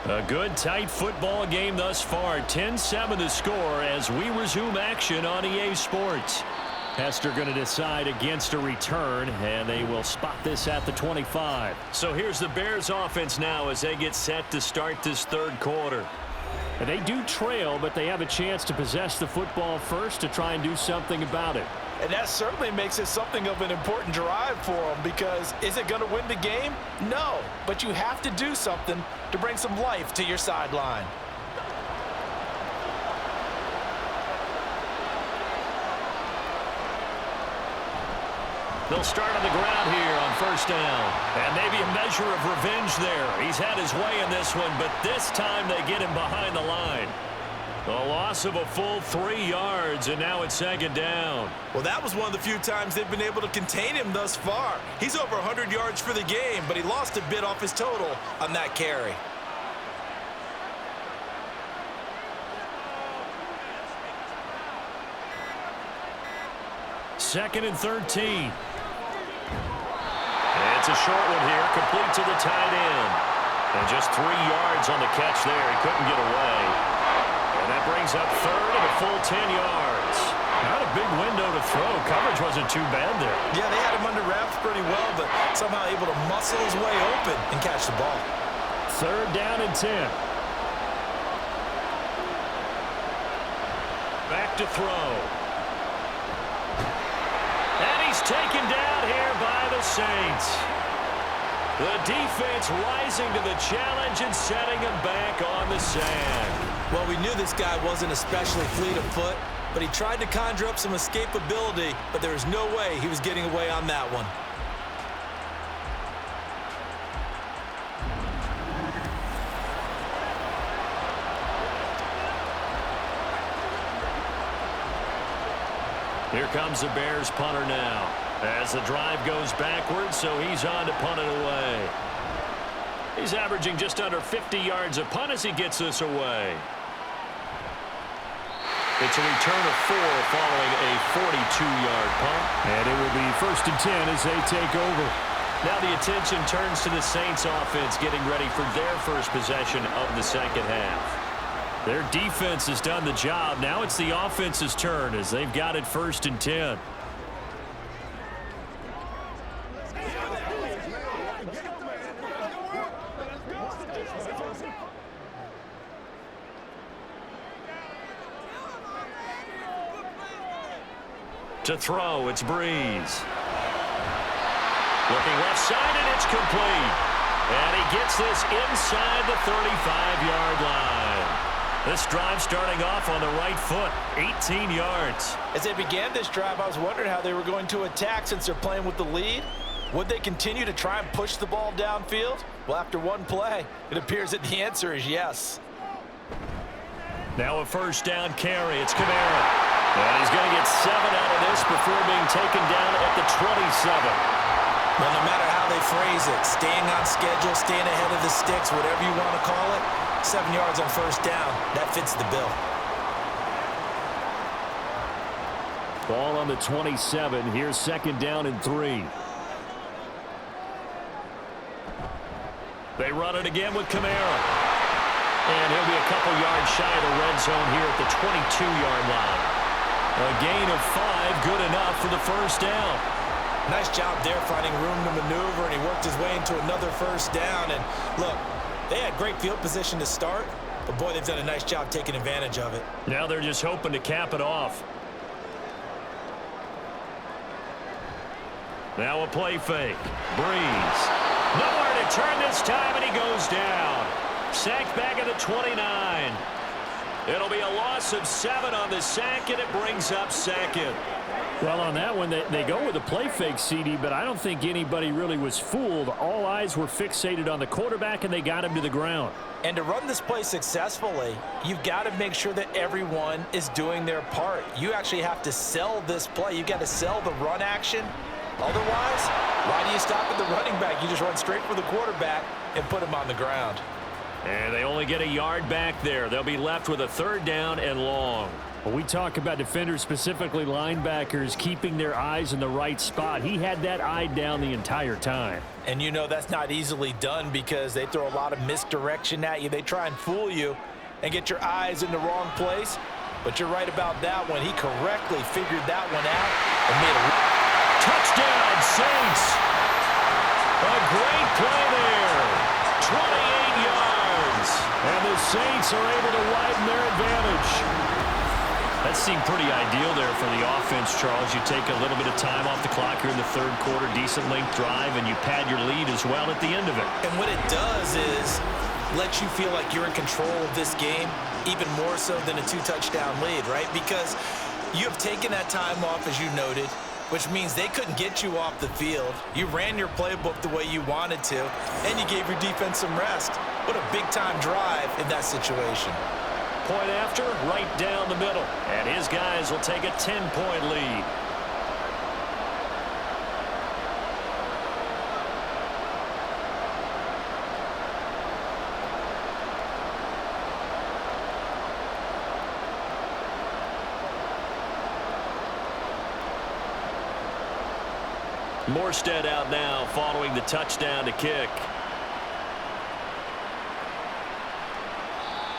A good, tight football game thus far. 10-7 the score as we resume action on EA Sports. Hester going to decide against a return, and they will spot this at the 25. So here's the Bears offense now as they get set to start this third quarter. And they do trail, but they have a chance to possess the football first to try and do something about it. And that certainly makes it something of an important drive for them, because is it going to win the game? No, but you have to do something to bring some life to your sideline. They'll start on the ground here on first down. And maybe a measure of revenge there. He's had his way in this one, but this time they get him behind the line. The loss of a full 3 yards, and now it's second down. Well, that was one of the few times they've been able to contain him thus far. He's over 100 yards for the game, but he lost a bit off his total on that carry. Second and 13. It's a short one here, complete to the tight end. And just 3 yards on the catch there. He couldn't get away. And that brings up third and a full 10 yards. Not a big window to throw. Coverage wasn't too bad there. Yeah, they had him under wraps pretty well, but somehow able to muscle his way open and catch the ball. Third down and 10. Back to throw. And he's taken down here by the Saints. The defense rising to the challenge and setting him back on the sand. Well, we knew this guy wasn't especially fleet of foot, but he tried to conjure up some escapability, but there was no way he was getting away on that one. Here comes the Bears punter now. As the drive goes backwards, so he's on to punt it away. He's averaging just under 50 yards a punt as he gets this away. It's a return of 4 following a 42-yard punt. And it will be 1st and 10 as they take over. Now the attention turns to the Saints offense getting ready for their first possession of the second half. Their defense has done the job. Now it's the offense's turn as they've got it 1st and 10. To throw, it's Breeze. Looking left side, and it's complete. And he gets this inside the 35-yard line. This drive starting off on the right foot, 18 yards. As they began this drive, I was wondering how they were going to attack since they're playing with the lead. Would they continue to try and push the ball downfield? Well, after one play, it appears that the answer is yes. Now a 1st down carry. It's Kamara. And he's going to get 7 out of this before being taken down at the 27. Well, no matter how they phrase it, staying on schedule, staying ahead of the sticks, whatever you want to call it, 7 yards on 1st down, that fits the bill. Ball on the 27. Here's 2nd down and 3. They run it again with Kamara. And he'll be a couple yards shy of the red zone here at the 22-yard line. A gain of 5, good enough for the 1st down. Nice job there finding room to maneuver, and he worked his way into another 1st down. And look, they had great field position to start, but boy, they've done a nice job taking advantage of it. Now they're just hoping to cap it off. Now a play fake. Breeze. Nowhere to turn this time, and he goes down. Sacked back at the 29. It'll be a loss of 7 on the sack, and it brings up 2nd. Well, on that one, they go with a play fake, CD, but I don't think anybody really was fooled. All eyes were fixated on the quarterback, and they got him to the ground. And to run this play successfully, you've got to make sure that everyone is doing their part. You actually have to sell this play. You've got to sell the run action. Otherwise, why do you stop at the running back? You just run straight for the quarterback and put him on the ground. And they only get a yard back there. They'll be left with a 3rd down and long. Well, we talk about defenders, specifically linebackers, keeping their eyes in the right spot. He had that eye down the entire time. And you know that's not easily done because they throw a lot of misdirection at you. They try and fool you and get your eyes in the wrong place. But you're right about that one. He correctly figured that one out and made a touchdown, Saints. A great play there. 28 yards. And the Saints are able to widen their advantage. That seemed pretty ideal there for the offense, Charles. You take a little bit of time off the clock here in the 3rd quarter, decent length drive, and you pad your lead as well at the end of it. And what it does is let you feel like you're in control of this game, even more so than a 2-touchdown lead, right? Because you have taken that time off, as you noted, which means they couldn't get you off the field. You ran your playbook the way you wanted to, and you gave your defense some rest. What a big-time drive in that situation. Point after, right down the middle. And his guys will take a 10-point lead. Morstead out now following the touchdown to kick.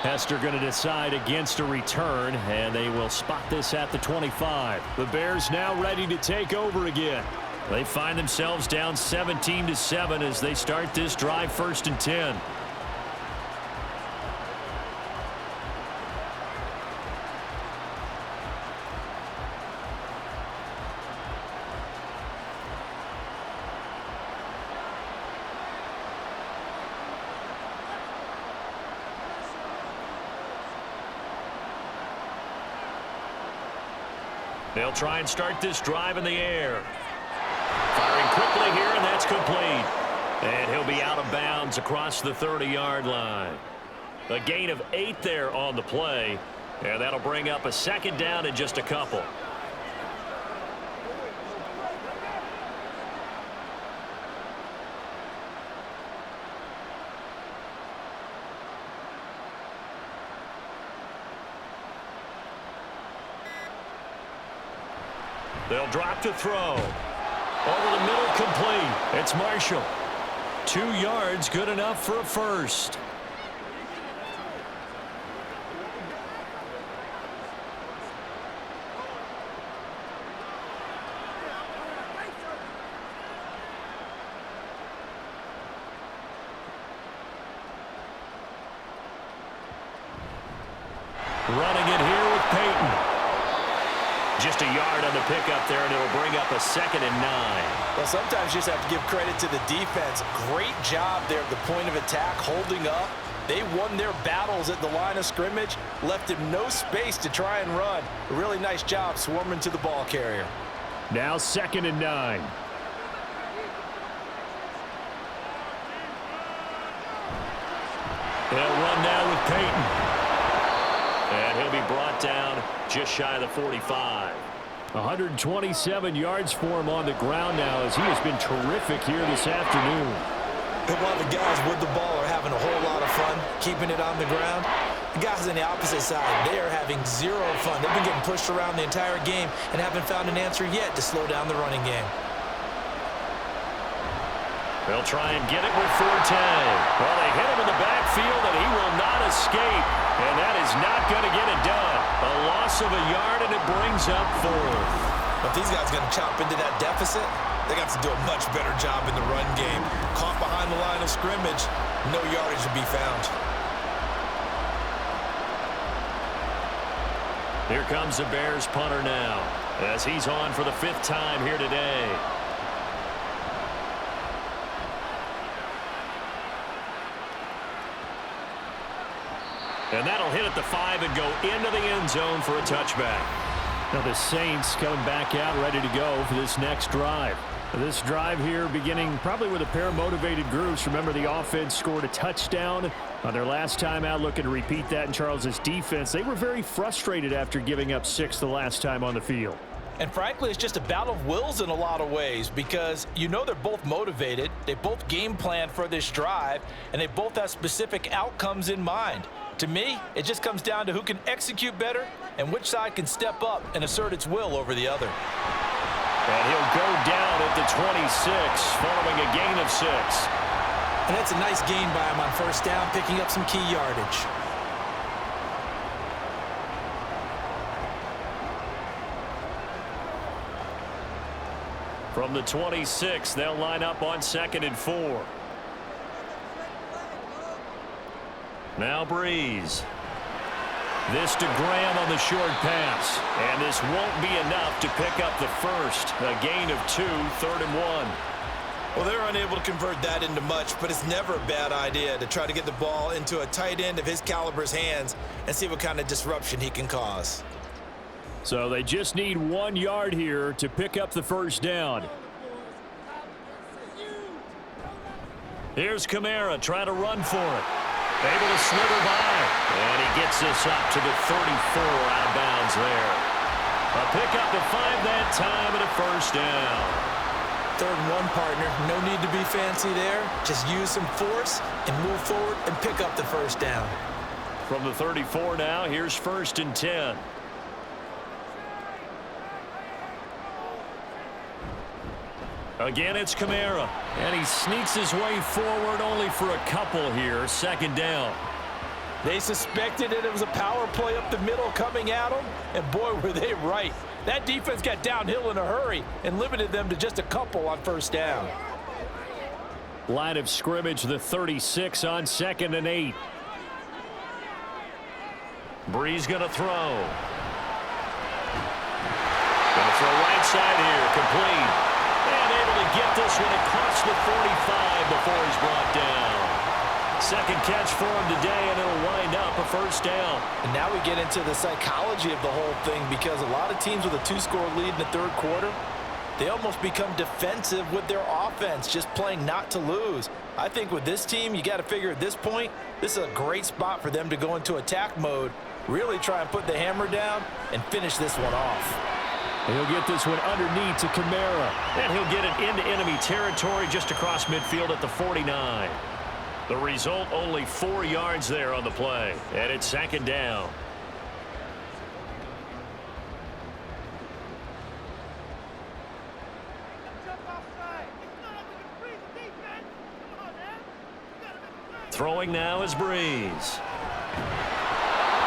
Hester going to decide against a return, and they will spot this at the 25. The Bears now ready to take over again. They find themselves down 17-7 as they start this drive 1st and 10. They'll try and start this drive in the air. Firing quickly here, and that's complete. And he'll be out of bounds across the 30-yard line. A gain of 8 there on the play, and that'll bring up a second down in just a couple. They'll drop to throw. Over the middle, complete. It's Marshall. 2 yards, good enough for a first. Running it here with Peyton. Just a yard on the pickup there, and it'll bring up a 2nd and 9. Well, sometimes you just have to give credit to the defense. Great job there at the point of attack, holding up. They won their battles at the line of scrimmage, left him no space to try and run. A really nice job swarming to the ball carrier. Now 2nd and 9. They'll run now with Peyton. And he'll be brought down just shy of the 45. 127 yards for him on the ground now, as he has been terrific here this afternoon. And while the guys with the ball are having a whole lot of fun keeping it on the ground, the guys on the opposite side, they are having zero fun. They've been getting pushed around the entire game and haven't found an answer yet to slow down the running game. They'll try and get it with Forte. Well, they hit him in the backfield, and he will not escape. And that is not going to get it done. A loss of a yard, and it brings up 4th. If these guys are going to chop into that deficit, they got to do a much better job in the run game. Caught behind the line of scrimmage, no yardage to be found. Here comes the Bears punter now, as he's on for the 5th time here today. And that'll hit at the 5 and go into the end zone for a touchback. Now the Saints coming back out ready to go for this next drive. This drive here beginning probably with a pair of motivated groups. Remember, the offense scored a touchdown on their last time out, looking to repeat that in Charles's defense. They were very frustrated after giving up 6 the last time on the field. And frankly, it's just a battle of wills in a lot of ways, because you know they're both motivated, they both game plan for this drive, and they both have specific outcomes in mind. To me, it just comes down to who can execute better and which side can step up and assert its will over the other. And he'll go down at the 26 following a gain of 6. And that's a nice gain by him on first down, picking up some key yardage. From the 26, they'll line up on 2nd and 4. Now Breeze. This to Graham on the short pass. And this won't be enough to pick up the first. A gain of 2, 3rd and 1. Well, they're unable to convert that into much, but it's never a bad idea to try to get the ball into a tight end of his caliber's hands and see what kind of disruption he can cause. So they just need 1 yard here to pick up the first down. Here's Kamara trying to run for it. Able to slither by. And he gets this up to the 34, out of bounds there. A pickup of 5 that time and a first down. 3rd and 1, partner. No need to be fancy there. Just use some force and move forward and pick up the first down. From the 34 now, here's 1st and 10. Again, it's Kamara. And he sneaks his way forward only for a couple here. 2nd down. They suspected it was a power play up the middle coming at them, and boy, were they right. That defense got downhill in a hurry and limited them to just a couple on first down. Line of scrimmage, the 36 on 2nd and 8. Breeze going to throw. Going to throw right side here, complete. And able to get this one across the 45 before he's brought down. Second catch for him today, and it'll wind up a first down. And now we get into the psychology of the whole thing, because a lot of teams with a 2-score lead in the third quarter, they almost become defensive with their offense, just playing not to lose. I think with this team, you got to figure at this point, this is a great spot for them to go into attack mode, really try and put the hammer down and finish this one off. He'll get this one underneath to Kamara, and he'll get it into enemy territory just across midfield at the 49. The result, only 4 yards there on the play, and it's second down. Throwing now is Breeze.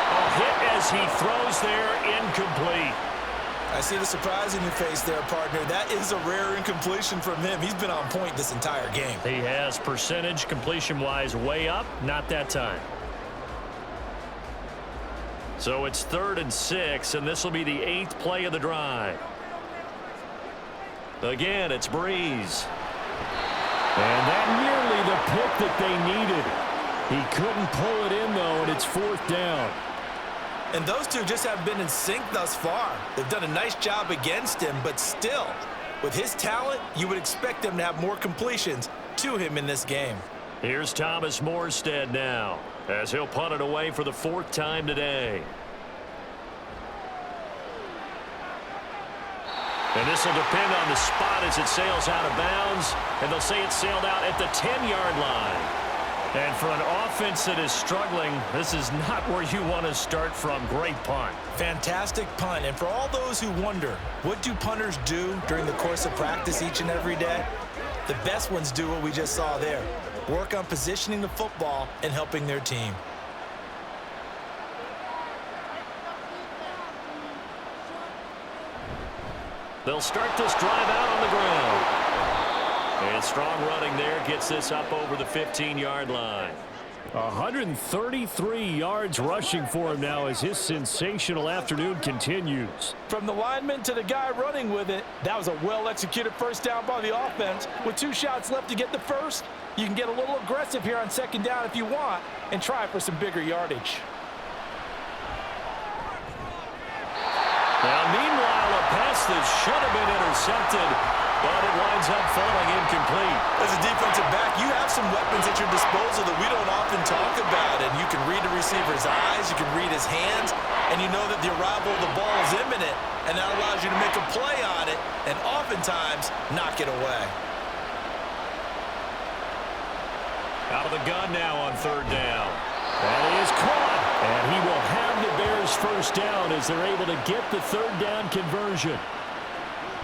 A hit as he throws there, incomplete. I see the surprise in your face there, partner. That is a rare incompletion from him. He's been on point this entire game. He has percentage completion-wise way up, not that time. So it's 3rd and 6, and this will be the 8th play of the drive. Again, it's Breeze. And that nearly the pick that they needed. He couldn't pull it in, though, and it's 4th down. And those two just haven't been in sync thus far. They've done a nice job against him, but still, with his talent, you would expect them to have more completions to him in this game. Here's Thomas Morstead now, as he'll punt it away for the 4th time today. And this will depend on the spot as it sails out of bounds, and they'll say it sailed out at the 10-yard line. And for an offense that is struggling, this is not where you want to start from. Great punt. Fantastic punt. And for all those who wonder, what do punters do during the course of practice each and every day? The best ones do what we just saw there. Work on positioning the football and helping their team. They'll start this drive out on the ground. And strong running there gets this up over the 15-yard line. 133 yards rushing for him now as his sensational afternoon continues. From the lineman to the guy running with it, that was a well-executed first down by the offense. With 2 shots left to get the first, you can get a little aggressive here on second down if you want and try for some bigger yardage. Now, meanwhile, a pass that should have been intercepted, but it winds up falling incomplete. As a defensive back, you have some weapons at your disposal that we don't often talk about. And you can read the receiver's eyes, you can read his hands, and you know that the arrival of the ball is imminent, and that allows you to make a play on it and oftentimes knock it away. Out of the gun now on 3rd down. And he is caught. And he will have the Bears first down as they're able to get the 3rd down conversion.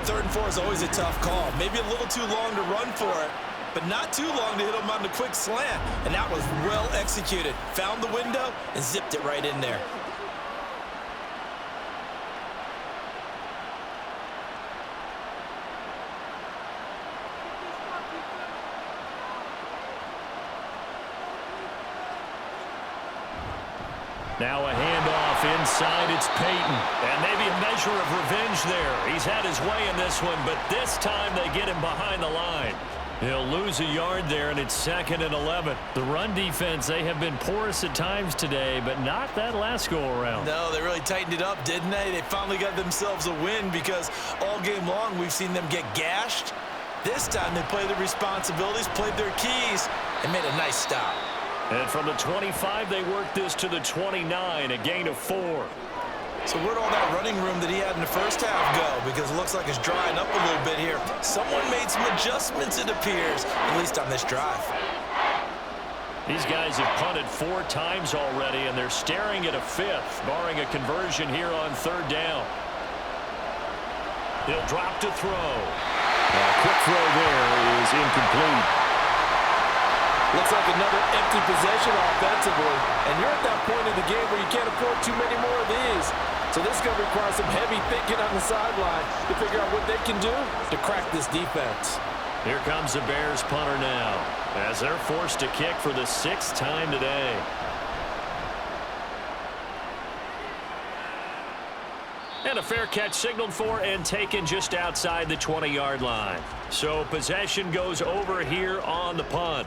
3rd and 4 is always a tough call. Maybe a little too long to run for it, but not too long to hit him on the quick slant. And that was well executed. Found the window and zipped it right in there. Now a handoff inside, it's Peyton. And maybe a measure of revenge there. He's had his way in this one, but this time they get him behind the line. He'll lose a yard there, and it's 2nd and 11. The run defense, they have been porous at times today, but not that last go-around. No, they really tightened it up, didn't they? They finally got themselves a win because all game long we've seen them get gashed. This time they played their responsibilities, played their keys, and made a nice stop. And from the 25, they worked this to the 29, a gain of 4. So where'd all that running room that he had in the first half go? Because it looks like it's drying up a little bit here. Someone made some adjustments, it appears, at least on this drive. These guys have punted 4 times already, and they're staring at a 5th, barring a conversion here on 3rd down. He'll drop to throw. A quick throw there is incomplete. Looks like another empty possession offensively. And you're at that point in the game where you can't afford too many more of these. So this is going to require some heavy thinking on the sideline to figure out what they can do to crack this defense. Here comes the Bears punter now, as they're forced to kick for the 6th time today. And a fair catch signaled for and taken just outside the 20-yard line. So possession goes over here on the punt.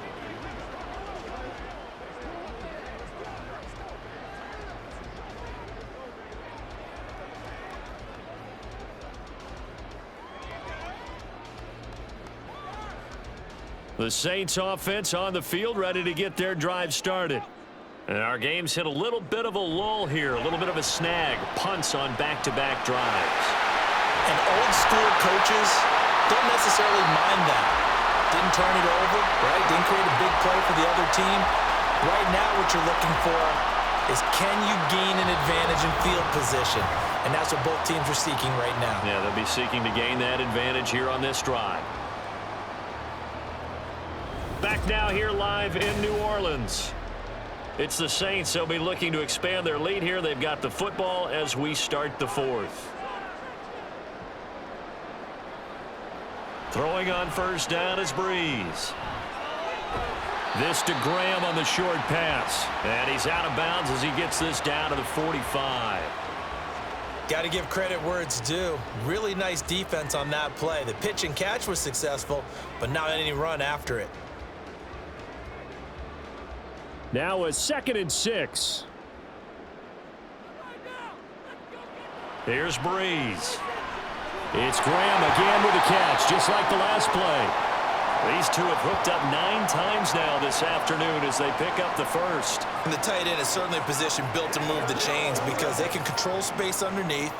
The Saints offense on the field, ready to get their drive started. And our game's hit a little bit of a lull here, a little bit of a snag. Punts on back-to-back drives. And old school coaches don't necessarily mind that. Didn't turn it over, right? Didn't create a big play for the other team. Right now what you're looking for is, can you gain an advantage in field position? And that's what both teams are seeking right now. Yeah, they'll be seeking to gain that advantage here on this drive. Back now here live in New Orleans. It's the Saints. They'll be looking to expand their lead here. They've got the football as we start the fourth. Throwing on first down is Breeze. This to Graham on the short pass. And he's out of bounds as he gets this down to the 45. Got to give credit where it's due. Really nice defense on that play. The pitch and catch was successful, but not any run after it. Now a 2nd and 6. Here's Breeze. It's Graham again with a catch, just like the last play. These two have hooked up 9 times now this afternoon as they pick up the first. And the tight end is certainly a position built to move the chains because they can control space underneath.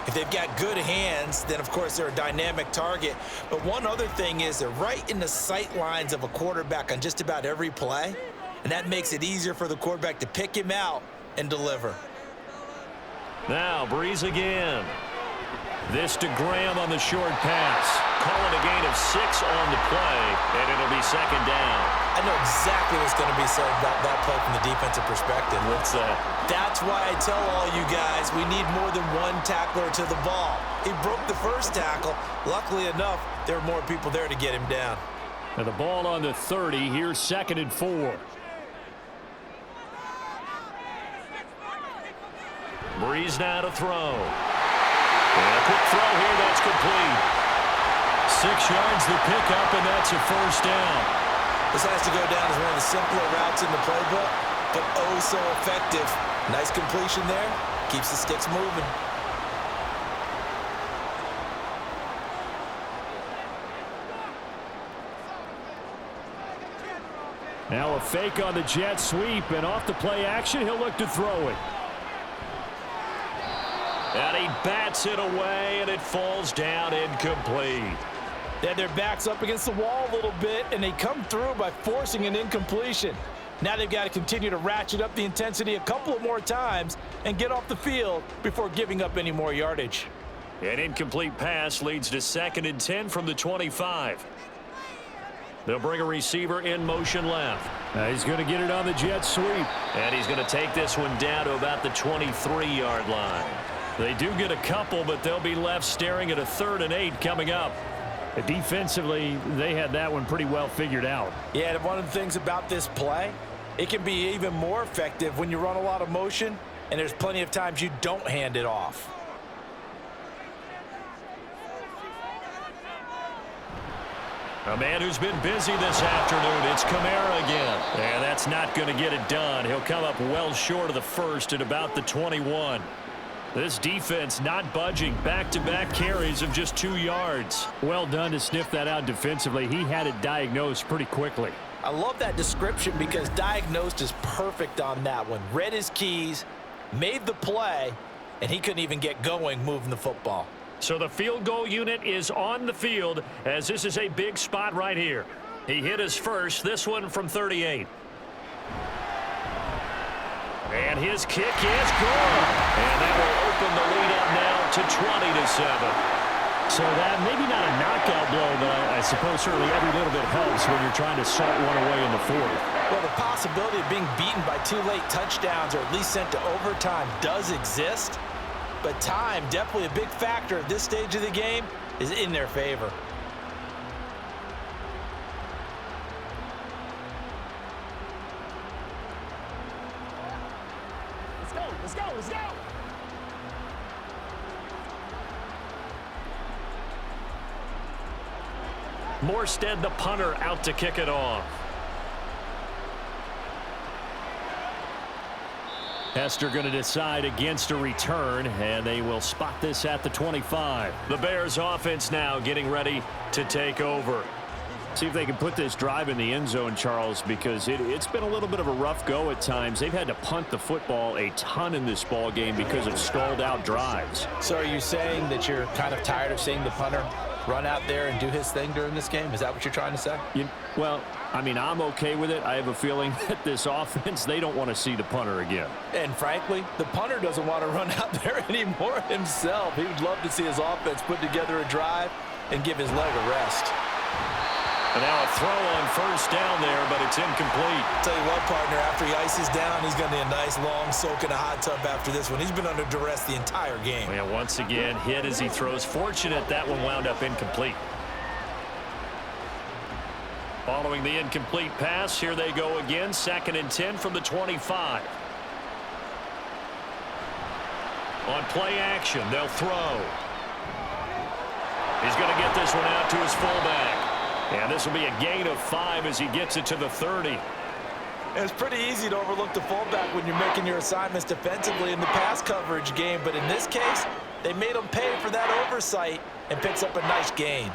If they've got good hands, then of course they're a dynamic target. But one other thing is they're right in the sight lines of a quarterback on just about every play. And that makes it easier for the quarterback to pick him out and deliver. Now Breeze again. This to Graham on the short pass. Call it a gain of 6 on the play, and it'll be 2nd down. I know exactly what's going to be said about that play from the defensive perspective. What's that? That's why I tell all you guys we need more than one tackler to the ball. He broke the first tackle. Luckily enough, there were more people there to get him down. And the ball on the 30. Here's 2nd and 4. Breeze now to throw. And a quick throw here, that's complete. 6 yards the pickup, and that's a first down. This has to go down as one of the simpler routes in the playbook, but oh so effective. Nice completion there. Keeps the sticks moving. Now a fake on the jet sweep, and off the play action, he'll look to throw it. And he bats it away, and it falls down incomplete. Then their back's up against the wall a little bit, and they come through by forcing an incompletion. Now they've got to continue to ratchet up the intensity a couple of more times and get off the field before giving up any more yardage. An incomplete pass leads to 2nd and 10 from the 25. They'll bring a receiver in motion left. He's going to get it on the jet sweep. And he's going to take this one down to about the 23-yard line. They do get a couple, but they'll be left staring at a 3rd and 8 coming up. Defensively, they had that one pretty well figured out. Yeah, and one of the things about this play, it can be even more effective when you run a lot of motion, and there's plenty of times you don't hand it off. A man who's been busy this afternoon, it's Kamara again. And that's not going to get it done. He'll come up well short of the first at about the 21. This defense not budging. Back-to-back carries of just 2 yards. Well done to sniff that out defensively. He had it diagnosed pretty quickly. I love that description because diagnosed is perfect on that one. Read his keys, made the play, and he couldn't even get going moving the football. So the field goal unit is on the field as this is a big spot right here. He hit his first, this one from 38. And his kick is good. And that will open the lead up now to 20-7. So that maybe not a knockout blow, but I suppose certainly every little bit helps when you're trying to salt one away in the fourth. Well, the possibility of being beaten by 2 late touchdowns or at least sent to overtime does exist. But time, definitely a big factor at this stage of the game, is in their favor. Let's go, let's go, let's go! Morstead, the punter, out to kick it off. Hester going to decide against a return, and they will spot this at the 25. The Bears offense now getting ready to take over. See if they can put this drive in the end zone, Charles, because it's been a little bit of a rough go at times. They've had to punt the football a ton in this ball game because of stalled out drives. So are you saying that you're kind of tired of seeing the punter run out there and do his thing during this game? Is that what you're trying to say? Well, I mean, I'm okay with it. I have a feeling that this offense, they don't want to see the punter again. And frankly, the punter doesn't want to run out there anymore himself. He would love to see his offense put together a drive and give his leg a rest. And now a throw on first down there, but it's incomplete. Tell you what, partner, after he ices down, he's going to need a nice long soak in a hot tub after this one. He's been under duress the entire game. Yeah, once again, hit as he throws. Fortunate that one wound up incomplete. Following the incomplete pass, here they go again. 2nd and 10 from the 25. On play action, they'll throw. He's going to get this one out to his fullback. And this will be a gain of 5 as he gets it to the 30. It's pretty easy to overlook the fullback when you're making your assignments defensively in the pass coverage game. But in this case, they made him pay for that oversight and picks up a nice gain.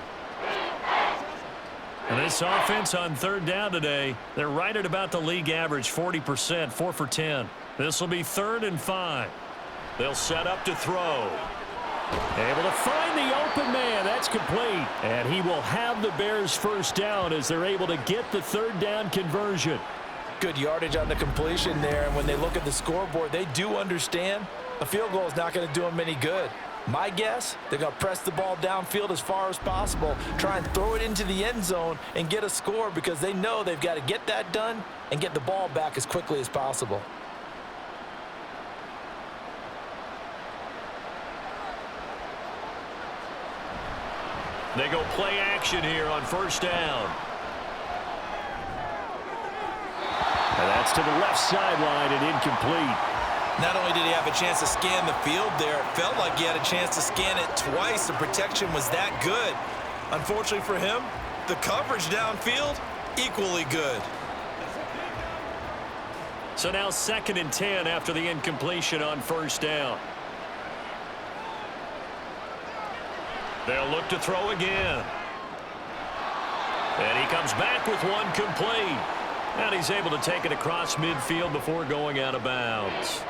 And this offense on 3rd down today, they're right at about the league average, 40%, 4 for 10. This will be 3rd and 5. They'll set up to throw. Able to find the open man. That's complete. And he will have the Bears first down as they're able to get the 3rd down conversion. Good yardage on the completion there. And when they look at the scoreboard, they do understand a field goal is not going to do them any good. My guess, they're going to press the ball downfield as far as possible, try and throw it into the end zone and get a score because they know they've got to get that done and get the ball back as quickly as possible. They go play action here on first down. And that's to the left sideline and incomplete. Not only did he have a chance to scan the field there, it felt like he had a chance to scan it twice. The protection was that good. Unfortunately for him, the coverage downfield, equally good. So now 2nd and 10 after the incompletion on first down. They'll look to throw again. And he comes back with one complete. And he's able to take it across midfield before going out of bounds.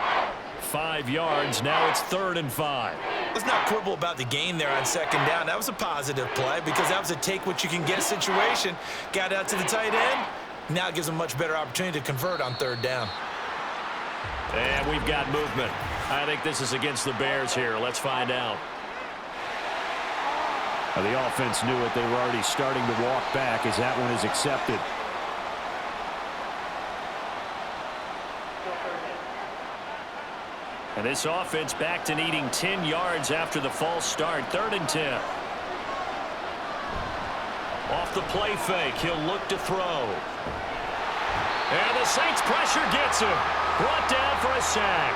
5 yards. Now it's 3rd and 5. Let's not quibble about the gain there on 2nd down. That was a positive play because that was a take-what-you-can-get situation. Got out to the tight end. Now it gives them a much better opportunity to convert on 3rd down. And we've got movement. I think this is against the Bears here. Let's find out. The offense knew it. They were already starting to walk back as that one is accepted. And this offense back to needing 10 yards after the false start. 3rd and 10. Off the play fake, he'll look to throw. And the Saints pressure gets him. Brought down for a sack.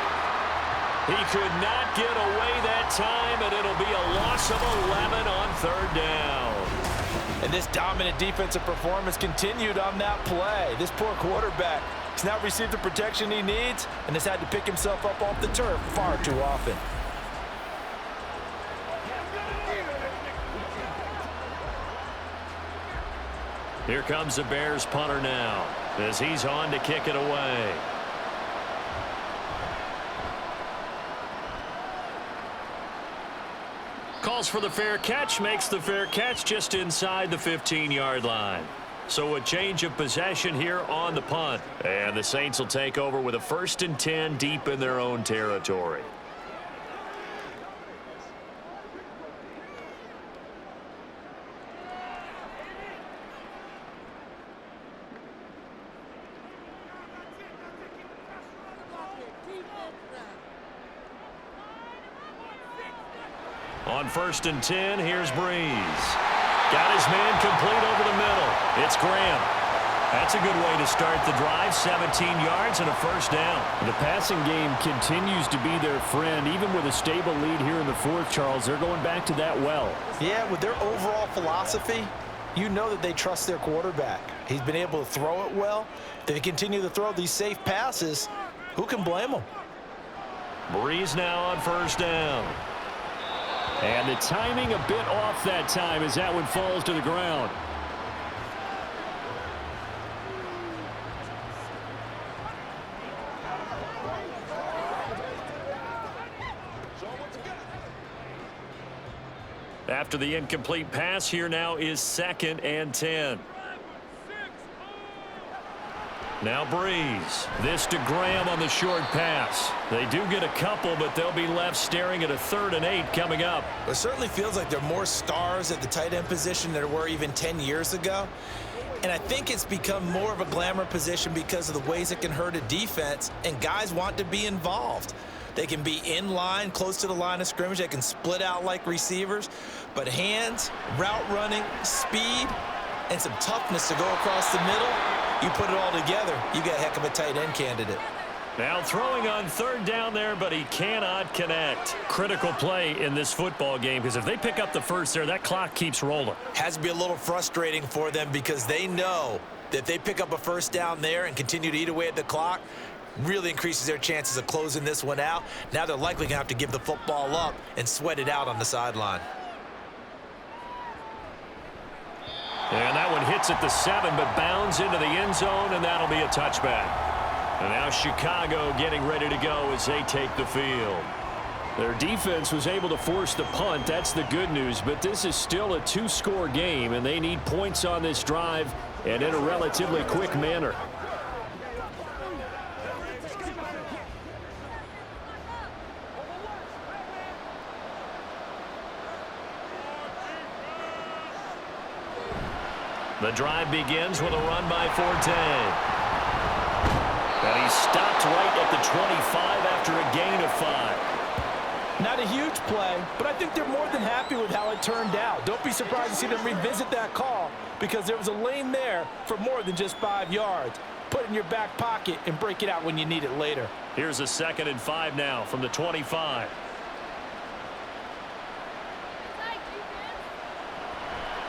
He could not get away that time, and it'll be a loss of 11 on 3rd down. And this dominant defensive performance continued on that play. This poor quarterback has now received the protection he needs and has had to pick himself up off the turf far too often. Here comes the Bears punter now as he's on to kick it away. Calls for the fair catch, makes the fair catch just inside the 15-yard line. So a change of possession here on the punt. And the Saints will take over with a 1st and 10 deep in their own territory. On 1st and 10, here's Breeze. Got his man complete over the middle. It's Graham. That's a good way to start the drive. 17 yards and a 1st down. The passing game continues to be their friend. Even with a stable lead here in the 4th, Charles, they're going back to that well. Yeah, with their overall philosophy, you know that they trust their quarterback. He's been able to throw it well. They continue to throw these safe passes. Who can blame them? Breeze now on 1st down. And the timing a bit off that time as that one falls to the ground. After the incomplete pass, here now is 2nd and 10. Now Breeze. This to Graham on the short pass. They do get a couple, but they'll be left staring at a 3rd and 8 coming up. It certainly feels like there are more stars at the tight end position than there were even 10 years ago. And I think it's become more of a glamour position because of the ways it can hurt a defense, and guys want to be involved. They can be in line, close to the line of scrimmage. They can split out like receivers. But hands, route running, speed, and some toughness to go across the middle, you put it all together, you got a heck of a tight end candidate. Now throwing on 3rd down there, but he cannot connect. Critical play in this football game, because if they pick up the first there, that clock keeps rolling. Has to be a little frustrating for them because they know that if they pick up a 1st down there and continue to eat away at the clock, really increases their chances of closing this one out. Now they're likely going to have to give the football up and sweat it out on the sideline. And that one hits at the 7, but bounds into the end zone, and that'll be a touchback. And now Chicago getting ready to go as they take the field. Their defense was able to force the punt. That's the good news, but this is still a 2-score game, and they need points on this drive and in a relatively quick manner. The drive begins with a run by Forte. And he's stopped right at the 25 after a gain of 5. Not a huge play, but I think they're more than happy with how it turned out. Don't be surprised to see them revisit that call because there was a lane there for more than just 5 yards. Put it in your back pocket and break it out when you need it later. Here's a 2nd and 5 now from the 25.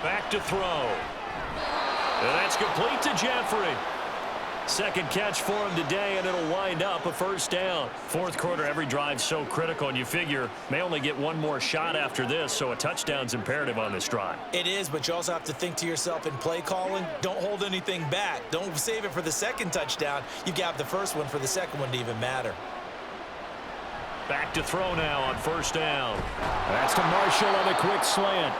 Back to throw. And that's complete to Jeffrey. 2nd catch for him today, and it'll wind up a 1st down. 4th quarter, every drive's so critical, and you figure may only get one more shot after this, so a touchdown's imperative on this drive. It is, but you also have to think to yourself in play calling, don't hold anything back. Don't save it for the 2nd touchdown. You got the 1st one for the 2nd one to even matter. Back to throw now on 1st down. That's to Marshall on a quick slant.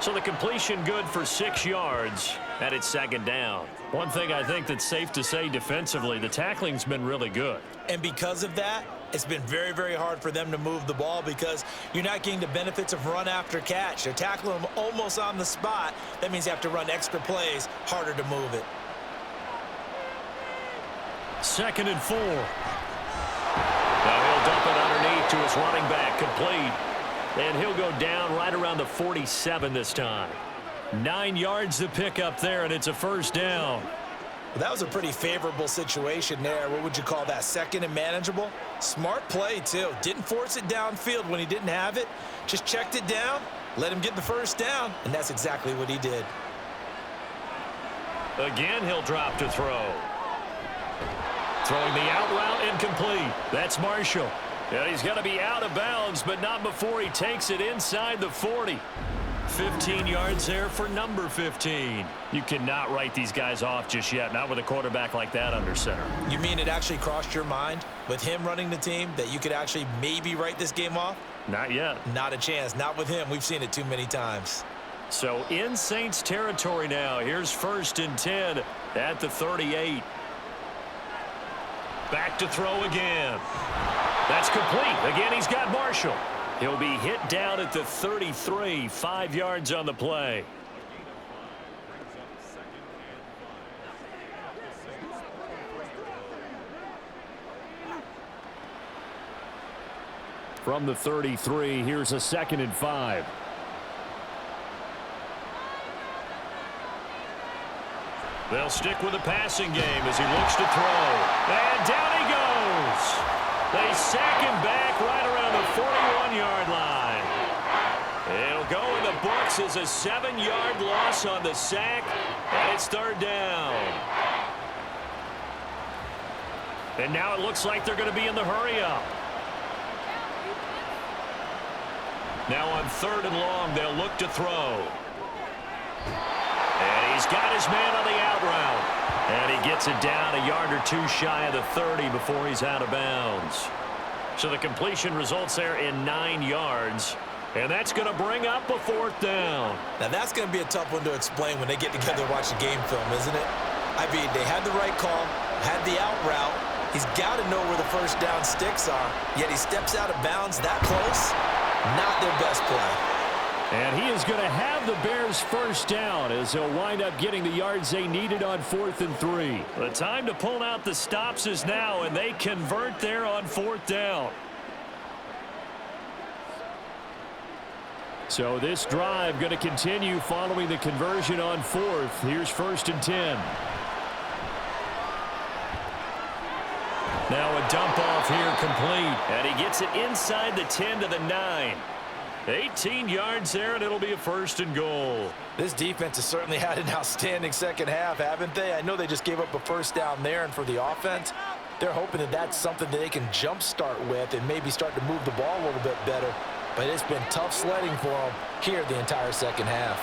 So the completion good for 6 yards, and it's 2nd down. One thing I think that's safe to say defensively, the tackling's been really good. And because of that, it's been very, very hard for them to move the ball because you're not getting the benefits of run after catch. They're tackling them almost on the spot. That means you have to run extra plays, harder to move it. 2nd and 4. Now he'll dump it underneath to his running back, complete. And he'll go down right around the 47 this time. 9 yards to pick up there, and it's a 1st down. Well, that was a pretty favorable situation there. What would you call that? 2nd and manageable? Smart play, too. Didn't force it downfield when he didn't have it. Just checked it down, let him get the 1st down, and that's exactly what he did. Again, he'll drop to throw. Throwing the out route incomplete. That's Marshall. And he's going to be out of bounds, but not before he takes it inside the 40. 15 yards there for number 15. You cannot write these guys off just yet, not with a quarterback like that under center. You mean it actually crossed your mind with him running the team that you could actually maybe write this game off? Not yet. Not a chance. Not with him. We've seen it too many times. So in Saints territory now. Here's 1st and 10 at the 38. Back to throw again. That's complete. Again, he's got Marshall. He'll be hit down at the 33, 5 yards on the play. From the 33, here's a 2nd and 5. They'll stick with the passing game as he looks to throw. And down he goes. They sack him back right around the 41-yard line. It'll go in the books as a 7-yard loss on the sack, and it's 3rd down. And now it looks like they're going to be in the hurry-up. Now on 3rd and long, they'll look to throw. And he's got his man on the out route. And he gets it down a yard or 2 shy of the 30 before he's out of bounds. So the completion results there in 9 yards. And that's going to bring up a 4th down. Now, that's going to be a tough one to explain when they get together and watch the game film, isn't it? I mean, they had the right call, had the out route. He's got to know where the first down sticks are, yet he steps out of bounds that close. Not their best play. And he is going to have the Bears first down as they'll wind up getting the yards they needed on 4th and 3. The time to pull out the stops is now, and they convert there on 4th down. So this drive going to continue following the conversion on 4th. Here's 1st and 10. Now a dump off here complete. And he gets it inside the 10 to the 9. 18 yards there, and it'll be a 1st and goal. This defense has certainly had an outstanding second half, haven't they? I know they just gave up a first down there, and for the offense, they're hoping that that's something that they can jumpstart with and maybe start to move the ball a little bit better. But it's been tough sledding for them here the entire second half.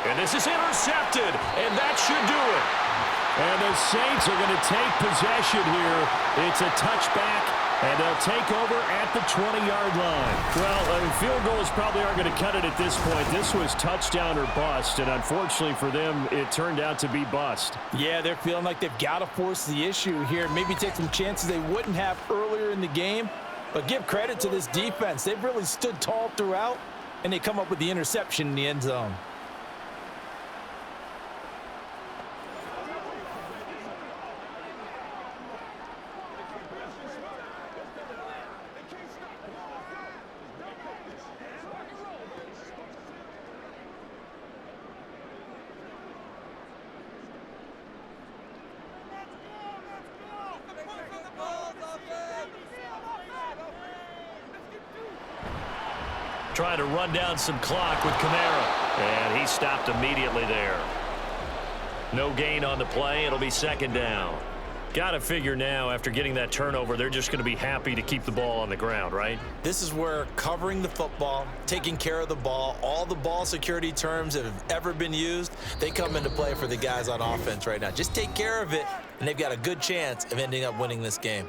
And this is intercepted, and that should do it. And the Saints are going to take possession here. It's a touchback, and they'll take over at the 20-yard line. Well, field goals probably aren't going to cut it at this point. This was touchdown or bust, and unfortunately for them, it turned out to be bust. Yeah, they're feeling like they've got to force the issue here. Maybe take some chances they wouldn't have earlier in the game. But give credit to this defense. They've really stood tall throughout, and they come up with the interception in the end zone. Trying to run down some clock with Kamara. And he stopped immediately there. No gain on the play. It'll be 2nd down. Got to figure now, after getting that turnover, they're just going to be happy to keep the ball on the ground, right? This is where covering the football, taking care of the ball, all the ball security terms that have ever been used, they come into play for the guys on offense right now. Just take care of it, and they've got a good chance of ending up winning this game.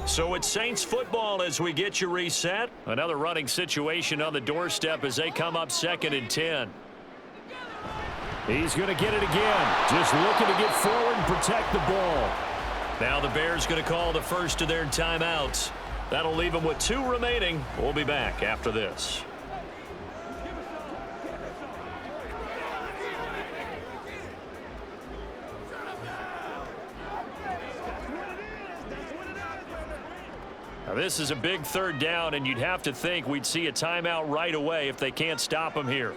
So it's Saints football as we get you reset. Another running situation on the doorstep as they come up 2nd and 10. He's going to get it again. Just looking to get forward and protect the ball. Now the Bears going to call the first of their timeouts. That'll leave them with 2 remaining. We'll be back after this. Now this is a big 3rd down, and you'd have to think we'd see a timeout right away if they can't stop him here.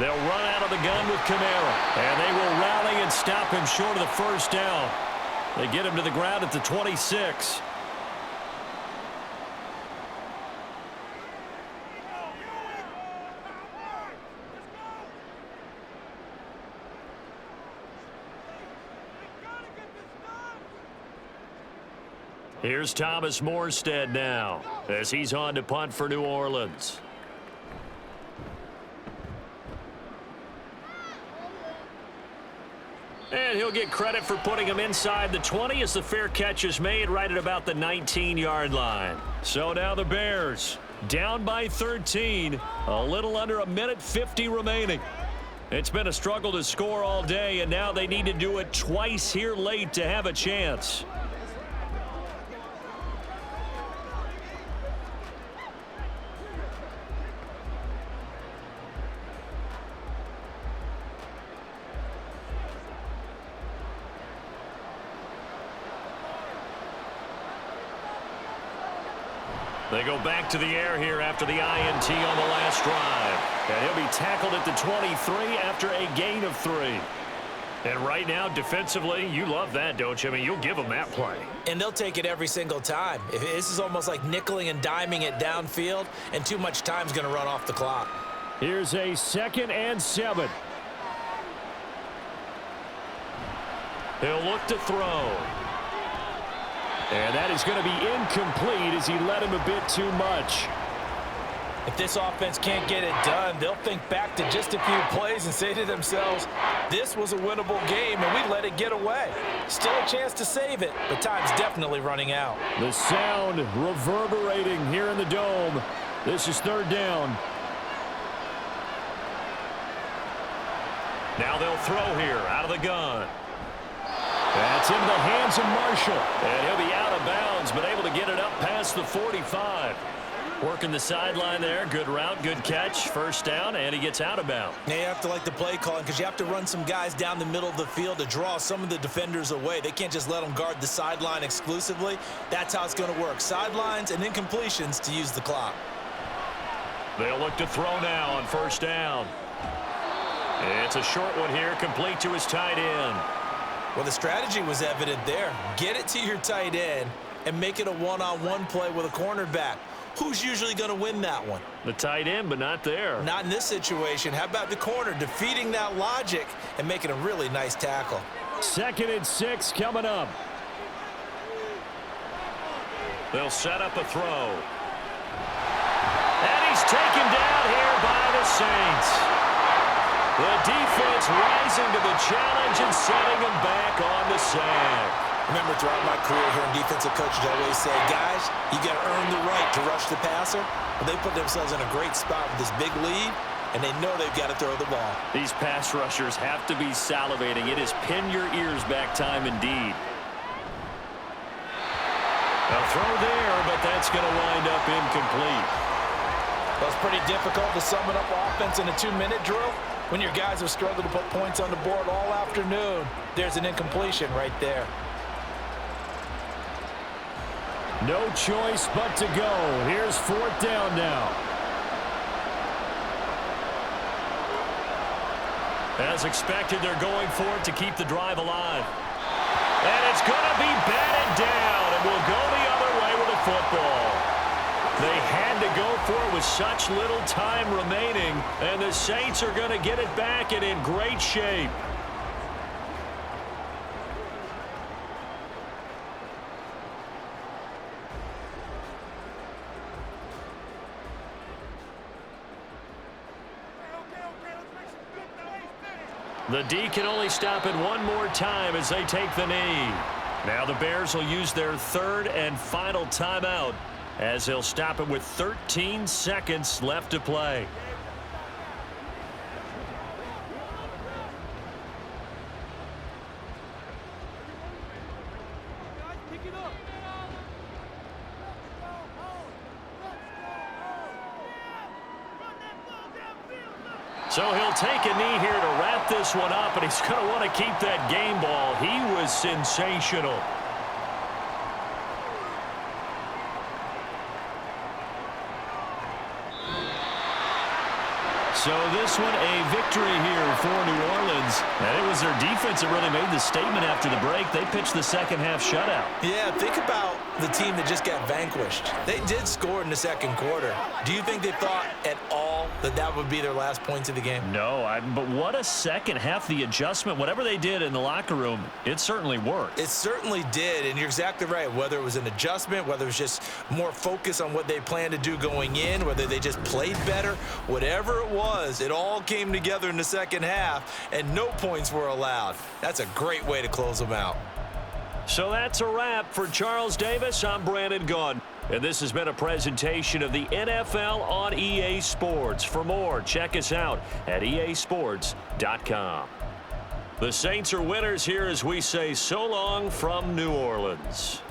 They'll run out of the gun with Kamara, and they will rally and stop him short of the 1st down. They get him to the ground at the 26. Here's Thomas Morstead now as he's on to punt for New Orleans. And he'll get credit for putting him inside the 20 as the fair catch is made right at about the 19-yard line. So now the Bears down by 13, a little under a minute 50 remaining. It's been a struggle to score all day, and now they need to do it twice here late to have a chance. They go back to the air here after the INT on the last drive. And he'll be tackled at the 23 after a gain of 3. And right now, defensively, you love that, don't you? I mean, you'll give them that play. And they'll take it every single time. This is almost like nickeling and diming it downfield, and too much time's going to run off the clock. Here's a 2nd and 7. He'll look to throw. And that is going to be incomplete as he led him a bit too much. If this offense can't get it done, they'll think back to just a few plays and say to themselves, this was a winnable game and we let it get away. Still a chance to save it, but time's definitely running out. The sound reverberating here in the dome. This is third down. Now they'll throw here out of the gun. That's into the hands of Marshall. And he'll be out of bounds, but able to get it up past the 45. Working the sideline there. Good route, good catch. First down, and he gets out of bounds. Now you have to like the play calling because you have to run some guys down the middle of the field to draw some of the defenders away. They can't just let them guard the sideline exclusively. That's how it's going to work. Sidelines and incompletions to use the clock. They'll look to throw now on first down. It's a short one here, complete to his tight end. Well, the strategy was evident there. Get it to your tight end and make it a one-on-one play with a cornerback. Who's usually going to win that one? The tight end, but not there. Not in this situation. How about the corner defeating that logic and making a really nice tackle? 2nd and 6 coming up. They'll set up a throw. And he's taken down here by the Saints. The defense rising to the challenge and setting him back on the sack. Remember, throughout my career here in defensive coaches, I always say, guys, you got to earn the right to rush the passer. But they put themselves in a great spot with this big lead, and they know they've got to throw the ball. These pass rushers have to be salivating. It is pin your ears back time indeed. A throw there, but that's going to wind up incomplete. Well, it's pretty difficult to sum it up offense in a 2-minute drill. When your guys have struggled to put points on the board all afternoon, there's an incompletion right there. No choice but to go. Here's 4th down now. As expected, they're going for it to keep the drive alive. And it's going to be batted down, and we'll go the other way with the football. They had to go for it with such little time remaining, and the Saints are going to get it back and in great shape. The D can only stop it one more time as they take the knee. Now the Bears will use their 3rd and final timeout as they'll stop it with 13 seconds left to play. So he'll take a knee here to wrap this one up, and he's going to want to keep that game ball. He was sensational. So this one a victory here for New Orleans. And it was their defense that really made the statement after the break. They pitched the second half shutout. Yeah, think about the team that just got vanquished. They did score in the second quarter. Do you think they thought at all that that would be their last points of the game? No, but what a second half. The adjustment, whatever they did in the locker room, it certainly worked. It certainly did, and you're exactly right. Whether it was an adjustment, whether it was just more focus on what they planned to do going in, whether they just played better, whatever it was, it all came together in the second half, and no points were allowed. That's a great way to close them out. So that's a wrap for Charles Davis. I'm Brandon Gunn. And this has been a presentation of the NFL on EA Sports. For more, check us out at easports.com. The Saints are winners here as we say so long from New Orleans.